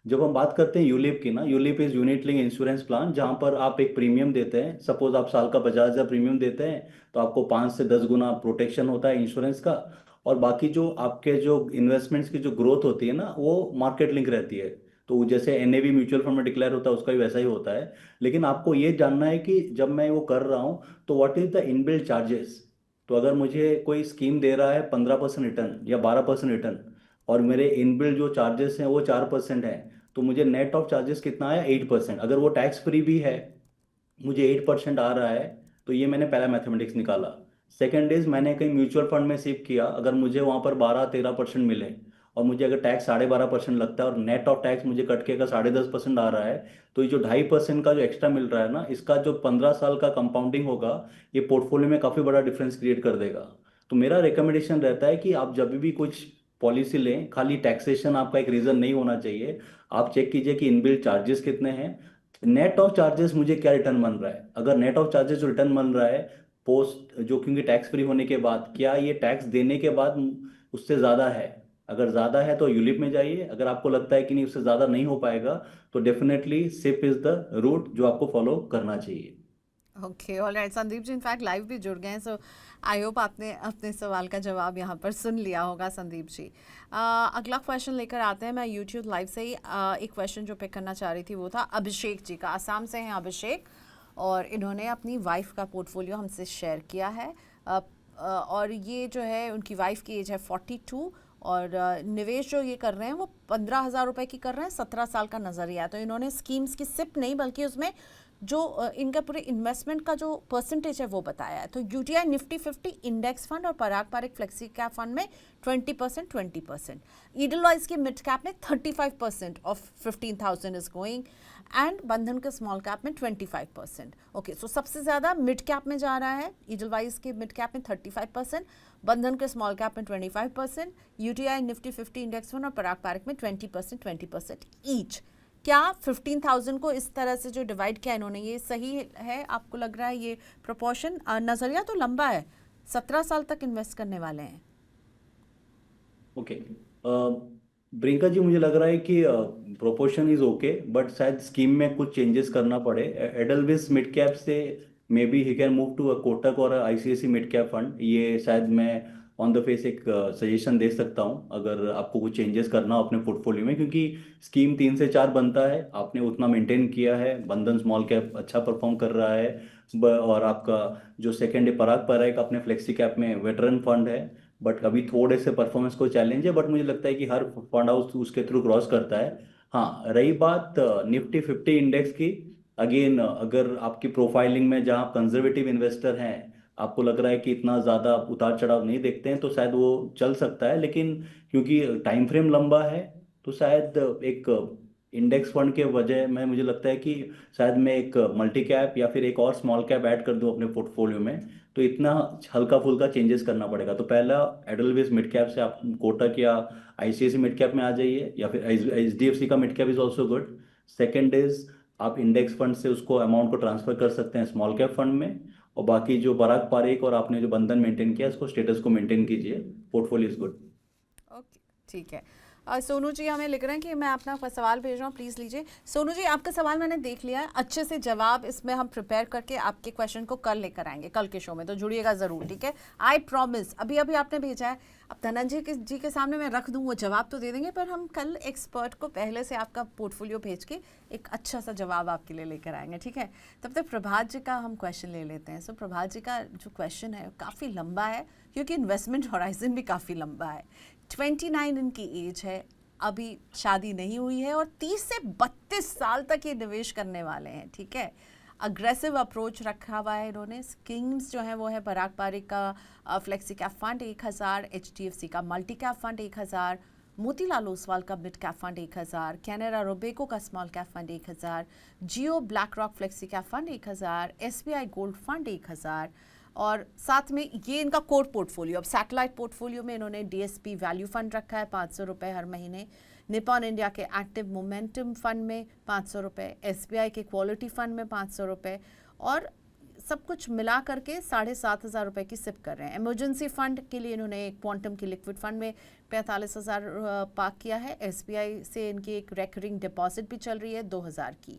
जब हम बात करते हैं यूलिप की ना, ULIP is unit link insurance plan, जहां पर आप एक प्रीमियम देते हैं। सपोज आप साल का 50,000 प्रीमियम देते हैं, तो आपको 5 से 10 गुना प्रोटेक्शन होता है इंश्योरेंस का। और बाकी जो आपके जो इन्वेस्टमेंट्स की जो ग्रोथ होती है ना, वो मार्केट लिंक रहती है। तो जैसे NAV म्यूचुअल फंड में डिक्लेयर होता है, उसका भी वैसा ही होता है। लेकिन आपको ये जानना है कि जब मैं वो कर रहा हूँ, तो what is the inbuilt charges. तो अगर मुझे कोई स्कीम दे रहा है 15% रिटर्न या 12% रिटर्न, और मेरे इनबिल्ट जो चार्जेस हैं वो 4% है, तो मुझे नेट ऑफ चार्जेस कितना आया, 8%। अगर वो टैक्स फ्री भी है, मुझे 8% आ रहा है, तो ये मैंने पहला मैथमेटिक्स निकाला। सेकेंड इज, मैंने कहीं म्यूचुअल फंड में शिफ्ट किया, अगर मुझे वहां पर 12-13% मिले, और मुझे अगर टैक्स 12.5% लगता है और नेट ऑफ टैक्स मुझे कट के अगर 10.5% आ रहा है, तो ये जो 2.5% का जो एक्स्ट्रा मिल रहा है ना, इसका जो 15 साल का कंपाउंडिंग होगा, ये पोर्टफोलियो में काफी बड़ा डिफरेंस क्रिएट कर देगा। तो मेरा रिकमेंडेशन रहता है कि आप जब भी कुछ पॉलिसी लें, खाली टैक्सेशन आपका एक रीजन नहीं होना चाहिए। आप चेक कीजिए कि इनबिल्ट चार्जेस कितने हैं, नेट ऑफ चार्जेस मुझे क्या रिटर्न बन रहा है। अगर नेट ऑफ चार्जेस जो रिटर्न बन रहा है पोस्ट जो, क्योंकि टैक्स फ्री होने के बाद, क्या ये टैक्स देने के बाद उससे ज़्यादा है। अगर ज़्यादा है तो यूलिप में जाइए। अगर आपको लगता है कि नहीं, उससे ज़्यादा नहीं हो पाएगा, तो definitely SIP is the route जो आपको फॉलो करना चाहिए। Okay, alright. Sandeep ji in fact live भी जुड़ गए हैं, सो आई होप आपने अपने सवाल का जवाब यहाँ पर सुन लिया होगा संदीप जी। अगला क्वेश्चन लेकर आते हैं। मैं यूट्यूब लाइव से ही एक क्वेश्चन जो पिक करना चाह रही थी वो था अभिषेक जी का। आसाम से हैं अभिषेक, और इन्होंने अपनी वाइफ का पोर्टफोलियो हमसे शेयर किया है। और ये जो है, उनकी वाइफ की एज है 42, और निवेश जो ये कर रहे हैं वो 15,000 रुपये की कर रहे हैं, 17 साल का नज़रिया। तो इन्होंने स्कीम्स की सिप नहीं, बल्कि उसमें जो इनका पूरे इन्वेस्टमेंट का जो परसेंटेज है वो बताया है। तो UTI निफ्टी 50 इंडेक्स फंड और पराग पारिक फ्लेक्सी कैप फंड में 20%। ईडलवाइज के मिड कैप में 35% ऑफ 15,000 इज गोइंग, एंड बंधन के स्मॉल कैप में 25%। ओके, सो सबसे ज़्यादा मिड कैप में जा रहा है। ईडलवाइज के मिड कैप में 35%, बंधन के स्मॉल कैप में 25%, UTI निफ्टी 50 इंडेक्स फंड और पराग पारिक में 20% ईच। क्या 15,000 को इस तरह से जो डिवाइड किया इन्होंने, ये सही है? आपको लग रहा है ये प्रोपोर्शन? नज़रिया तो लंबा है, 17 साल तक इन्वेस्ट करने वाले हैं। ओके, प्रियंका जी, मुझे लग रहा है कि प्रोपोर्शन इज ओके, बट शायद स्कीम में कुछ चेंजेस करना पड़े। एडलविस मिड कैप से may be he can move to a Kotak और ICICI मिड कैप फंड। ये शायद मैं ऑन द फेस एक सजेशन दे सकता हूँ, अगर आपको कुछ चेंजेस करना हो अपने पोर्टफोलियो में। क्योंकि स्कीम 3 से 4 बनता है, आपने उतना मेंटेन किया है, बंधन स्मॉल कैप अच्छा परफॉर्म कर रहा है। और आपका जो सेकेंड है पराग पारिक, अपने फ्लेक्सी कैप में वेटरन फंड है, बट अभी थोड़े से परफॉर्मेंस को चैलेंज है। बट मुझे लगता है कि हर फंड हाउस उसके थ्रू क्रॉस करता है। हाँ, रही बात निफ्टी 50 इंडेक्स की, अगेन अगर आपकी प्रोफाइलिंग में जहाँ आप कंजर्वेटिव इन्वेस्टर हैं, आपको लग रहा है कि इतना ज़्यादा उतार चढ़ाव नहीं देखते हैं, तो शायद वो चल सकता है। लेकिन क्योंकि टाइम फ्रेम लंबा है, तो शायद एक इंडेक्स फंड के वजह में मुझे लगता है कि शायद मैं एक मल्टी कैप या फिर एक और स्मॉल कैप ऐड कर दूं अपने पोर्टफोलियो में। तो इतना हल्का फुल्का चेंजेस करना पड़ेगा। तो पहला, एडलवेज मिड कैप से आप कोटक या ICICI मिड कैप में आ जाइए, या फिर HDFC का mid cap is also good. Second is, आप इंडेक्स फंड से उसको अमाउंट को ट्रांसफर कर सकते हैं स्मॉल कैप फंड में। और बाकी जो पराग पारिक और आपने जो बंधन मेंटेन किया, उसको स्टेटस को मेंटेन कीजिए। Portfolio is good. ओके, ठीक है। सोनू जी हमें लिख रहे हैं कि मैं अपना सवाल भेज रहा हूँ, प्लीज़ लीजिए। सोनू जी, आपका सवाल मैंने देख लिया है, अच्छे से जवाब इसमें हम प्रिपेयर करके आपके क्वेश्चन को कल लेकर आएंगे, कल के शो में, तो जुड़िएगा ज़रूर, ठीक है? I promise. अभी अभी आपने भेजा है, अब धनंजय जी के सामने मैं रख दूँ, वो जवाब तो दे देंगे, पर हम कल एक्सपर्ट को पहले से आपका पोर्टफोलियो भेज के एक अच्छा सा जवाब आपके लिए लेकर आएंगे, ठीक है? तब तक प्रभात जी का हम क्वेश्चन ले लेते हैं। सो प्रभात जी का जो क्वेश्चन है काफ़ी लंबा है, क्योंकि इन्वेस्टमेंट हॉराइजन भी काफ़ी लंबा है। 29 इनकी एज है, अभी शादी नहीं हुई है, और 30 से 32 साल तक ये निवेश करने वाले हैं, ठीक है? अग्रेसिव अप्रोच रखा हुआ है इन्होंने। स्कीम्स जो है वो है पराग पारिक का फ्लेक्सी कैप फंड 1000, HDFC का multi cap fund 1000, Motilal Oswal का mid cap fund 1000, Canara Robeco का small cap fund 1000, Jio BlackRock flexi cap fund 1000, SBI gold fund 1000, और साथ में ये इनका कोर पोर्टफोलियो। अब सैटेलाइट पोर्टफोलियो में इन्होंने DSP वैल्यू फंड रखा है 500 रुपये हर महीने, निपॉन इंडिया के एक्टिव मोमेंटम फंड में 500 रुपये, SBI के क्वालिटी फंड में 500 रुपये, और सब कुछ मिला करके 7,500 रुपये की सिप कर रहे हैं। इमरजेंसी फंड के लिए इन्होंने एक क्वांटम की लिक्विड फंड में 45,000 पार्क किया है। SBI से इनकी एक रेकरिंग डिपॉजिट भी चल रही है 2,000 की।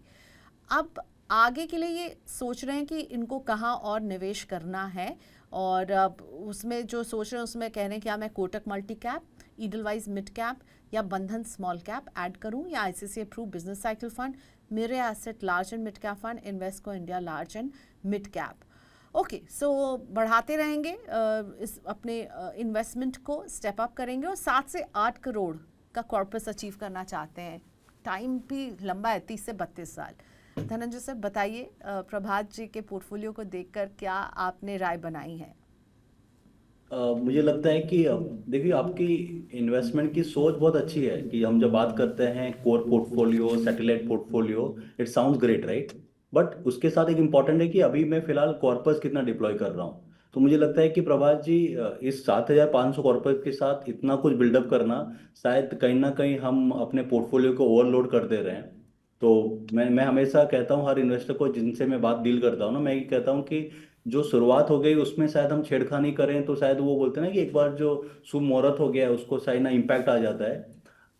अब आगे के लिए ये सोच रहे हैं कि इनको कहाँ और निवेश करना है, और अब उसमें जो सोच रहे हैं उसमें कह रहे हैं क्या मैं Kotak multi cap, Edelweiss mid cap या बंधन स्मॉल कैप ऐड करूं, या ICICI approve business cycle fund, Mirae asset large and mid cap fund, Invesco India large and mid cap. Okay, so बढ़ाते रहेंगे इस अपने इन्वेस्टमेंट को, स्टेप अप करेंगे, और 7 से 8 करोड़ का कॉर्पस अचीव करना चाहते हैं। टाइम भी लंबा है, 30 से 32 साल। धनंजय सर बताइए, प्रभात जी के पोर्टफोलियो को देखकर क्या आपने राय बनाई है? मुझे लगता है कि देखिए, आपकी इन्वेस्टमेंट की सोच बहुत अच्छी है कि हम जब बात करते हैं core portfolio, satellite portfolio, it sounds great, right? But उसके साथ एक इम्पॉर्टेंट है कि अभी मैं फिलहाल कॉर्पस कितना डिप्लॉय कर रहा हूँ। तो मुझे लगता है कि प्रभात जी, इस 7,500 कॉर्पस के साथ इतना कुछ बिल्डअप करना, शायद कहीं ना कहीं हम अपने पोर्टफोलियो को ओवरलोड कर दे रहे हैं। तो मैं हमेशा कहता हूँ हर इन्वेस्टर को जिनसे मैं बात डील करता हूँ ना, मैं ये कहता हूँ कि जो शुरुआत हो गई उसमें शायद हम छेड़खानी करें तो शायद वो बोलते हैं ना कि एक बार जो शुभ मुहूर्त हो गया है उसको शायद ना इम्पैक्ट आ जाता है।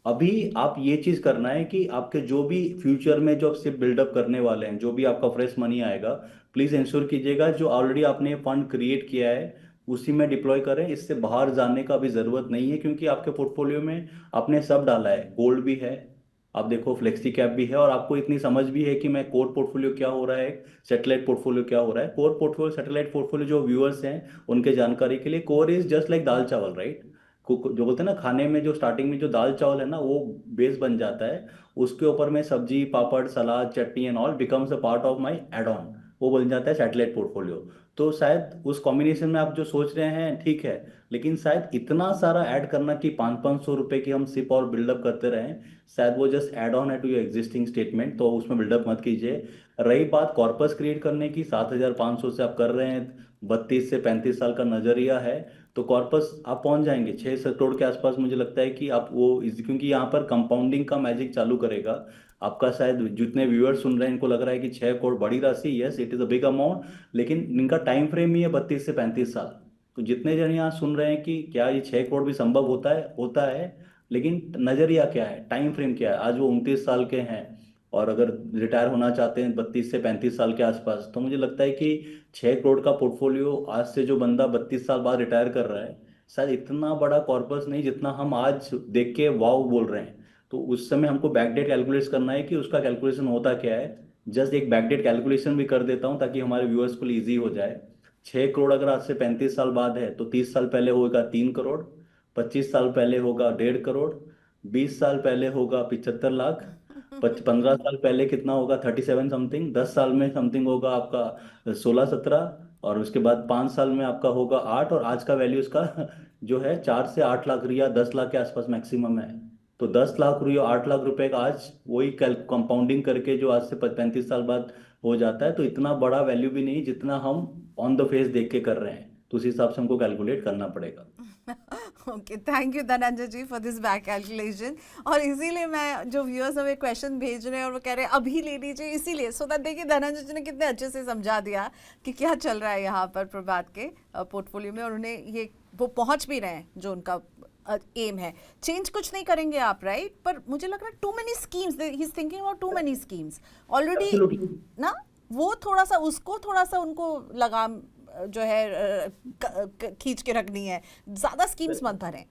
अभी आप ये चीज करना है कि आपके जो भी फ्यूचर में जो आप सिर्फ बिल्डअप करने वाले हैं, जो भी आपका फ्रेश मनी आएगा, प्लीज इंश्योर कीजिएगा जो ऑलरेडी आपने फंड क्रिएट किया है उसी में डिप्लॉय करें। इससे बाहर जाने का भी जरूरत नहीं है, क्योंकि आपके पोर्टफोलियो में आपने सब डाला है, गोल्ड भी है, आप देखो फ्लेक्सी कैप भी है, और आपको इतनी समझ भी है कि मैं कोर पोर्टफोलियो क्या हो रहा है, सैटेलाइट पोर्टफोलियो क्या हो रहा है। कोर पोर्टफोलियो, सैटेलाइट पोर्टफोलियो जो व्यूअर्स हैं उनके जानकारी के लिए, कोर इज जस्ट लाइक दाल चावल, राइट? जो बोलते हैं ना खाने में, जो स्टार्टिंग में जो दाल चावल है ना वो बेस बन जाता है, उसके ऊपर में सब्जी papad salad chutney and all becomes a part of my add on, वो बन जाता है सैटेलाइट पोर्टफोलियो। तो शायद उस कॉम्बिनेशन में आप जो सोच रहे हैं ठीक है, लेकिन शायद इतना सारा ऐड करना कि 500-500 रुपए की हम सिप और बिल्डअप करते रहें, शायद वो जस्ट ऐड ऑन है टू योर एग्जिस्टिंग स्टेटमेंट, तो उसमें बिल्डअप मत कीजिए। रही बात कॉर्पस क्रिएट करने की, 7,500 से आप कर रहे हैं, 32 से 35 साल का नजरिया है, तो कॉर्पस आप पहुंच जाएंगे 6 करोड़ के आसपास। मुझे लगता है कि आप वो क्योंकि यहाँ पर कंपाउंडिंग का मैजिक चालू करेगा आपका। शायद जितने व्यूअर्स सुन रहे हैं इनको लग रहा है कि 6 करोड़ बड़ी राशि, yes it is a big amount, लेकिन इनका टाइम फ्रेम ही है 32 से 35 साल। तो जितने जन यहाँ सुन रहे हैं कि क्या ये 6 करोड़ भी संभव होता है, लेकिन नजरिया क्या है, टाइम फ्रेम क्या है। आज वो 29 साल के हैं, और अगर रिटायर होना चाहते हैं 32 से 35 साल के आसपास, तो मुझे लगता है कि 6 करोड़ का पोर्टफोलियो आज से जो बंदा 32 साल बाद रिटायर कर रहा है, शायद इतना बड़ा कॉर्पस नहीं जितना हम आज देख के वाव बोल रहे हैं। तो उस समय हमको बैकडेट कैलकुलेट करना है कि उसका कैलकुलेशन होता क्या है। जस्ट एक बैकडेट कैलकुलेशन भी कर देता हूँ ताकि हमारे व्यूअर्स के लिए ईजी हो जाए। 6 करोड़ अगर आज से 35 साल बाद है तो 30 साल पहले होगा 3 करोड़, 25 साल पहले होगा 1.5 करोड़, 20 साल पहले होगा 75 लाख, 15 साल पहले कितना होगा 37 समथिंग, 10 साल में समथिंग होगा आपका 16-17, और उसके बाद 5 साल में आपका होगा 8, और आज का वैल्यू इसका जो है 4 से 8 लाख रुपया, 10 लाख के आसपास मैक्सिमम है। तो 10 लाख रुपये 8 लाख रुपए का आज वही कंपाउंडिंग करके जो आज से 35 साल बाद हो जाता है, तो इतना बड़ा वैल्यू भी नहीं जितना हम ऑन द फेस देख के कर रहे हैं, तो उस हिसाब से हमको कैलकुलेट करना पड़ेगा। Okay, thank you Dhananjay ji for this back calculation. और इसीलिए मैं, जो व्यूअर्स हमें क्वेश्चन भेज रहे हैं और वो कह रहे हैं अभी ले लीजिए, इसीलिए सो दैट देखिए धनंजय जी ने कितने अच्छे से समझा दिया कि क्या चल रहा है यहाँ पर प्रभात के पोर्टफोलियो में, और उन्हें ये वो पहुँच भी रहे हैं जो उनका एम है, चेंज कुछ नहीं करेंगे आप, राइट? पर मुझे लग रहा है too many schemes, he is thinking about too many schemes already absolutely ना। वो थोड़ा सा उनको लगाम जो है खींच के रखनी है, ज्यादा स्कीम्स मत भरें।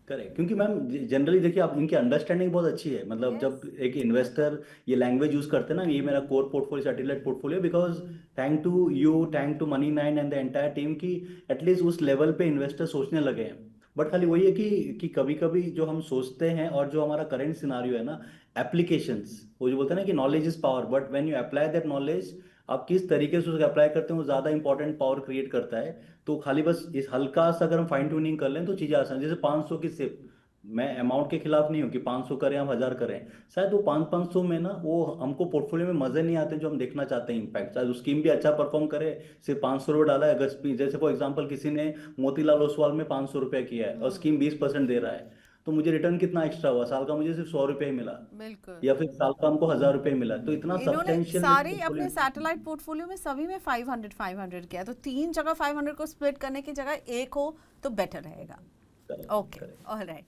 करेक्ट, क्योंकि मैम जनरली देखिए आप, इनकी अंडरस्टैंडिंग बहुत अच्छी है। मतलब यस, जब एक इन्वेस्टर ये लैंग्वेज यूज करते हैं ना, ये मेरा core portfolio satellite portfolio, because thank to you, thank to Money nine and the entire team की एटलीस्ट उस लेवल पे इन्वेस्टर सोचने लगे हैं। बट खाली वही है कि कभी कभी जो हम सोचते हैं और जो हमारा करंट सिनारियो है ना, एप्लीकेशंस, वो जो बोलते हैं ना कि knowledge is power, but when you apply that knowledge, आप किस तरीके से उसको अप्लाई करते हैं वो ज़्यादा इंपॉर्टेंट पावर क्रिएट करता है। तो खाली बस इस हल्का सा अगर हम फाइन ट्यूनिंग कर लें तो चीज़ें आसान, जैसे 500 की सिप, मैं अमाउंट के खिलाफ नहीं हूँ कि 500 करें हम 1000 करें, शायद वो 500 में ना वो हमको पोर्टफोलियो में मजे नहीं आते जो हम देखना चाहते हैं इम्पैक्ट। शायद स्कीम भी अच्छा परफॉर्म करे, सिर्फ 500 रुपये डाला है, अगर जैसे फॉर एग्जाम्पल किसी ने मोतीलाल ओसवाल में 500 रुपये किया है और स्कीम 20% दे रहा है, तो मुझे रिटर्न कितना एक्स्ट्रा हुआ, साल का मुझे सिर्फ 100 रुपये ही मिला, बिल्कुल। या फिर साल का हमको 1000 रुपये मिला, तो इतना इन्होंने सब्सटेंशियल सारे अपने पोर्टफोलियो। सैटेलाइट पोर्टफोलियो में सभी में 500 किया, तो 3 जगह 500 को स्प्लिट करने की जगह एक हो तो बेटर रहेगा। Okay, alright,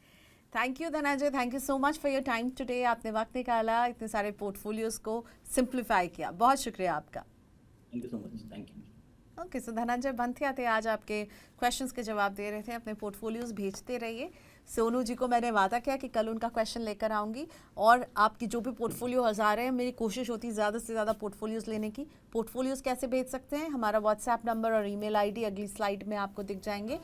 thank you Dhananjay, thank you so much for your time today. आपने वक्त निकाला, इतने सारे पोर्टफोलियोज को सिंप्लीफाई किया, बहुत शुक्रिया आपका। Thank you so much, thank you. Okay, so Dhananjay Banthia थे, आज आपके क्वेश्चंस के जवाब दे रहे थे। अपने पोर्टफोलियोज भेजते रहिए। सोनू जी को मैंने वादा किया कि कल उनका क्वेश्चन लेकर आऊँगी, और आपकी जो भी पोर्टफोलियो हज़ार है, मेरी कोशिश होती है ज़्यादा से ज़्यादा पोर्टफोलियोज लेने की। पोर्टफोलियोज कैसे भेज सकते हैं? हमारा व्हाट्सएप नंबर और ईमेल आईडी अगली स्लाइड में आपको दिख जाएंगे।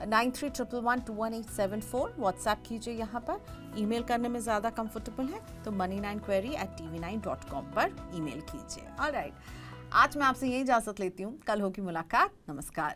9311211874 व्हाट्सएप कीजिए यहाँ पर। ईमेल करने में ज़्यादा कंफर्टेबल है तो money9query@tv9.com पर ईमेल कीजिए। ऑलराइट, आज मैं आपसे यही इजाज़त लेती हूँ, कल होगी मुलाकात। नमस्कार।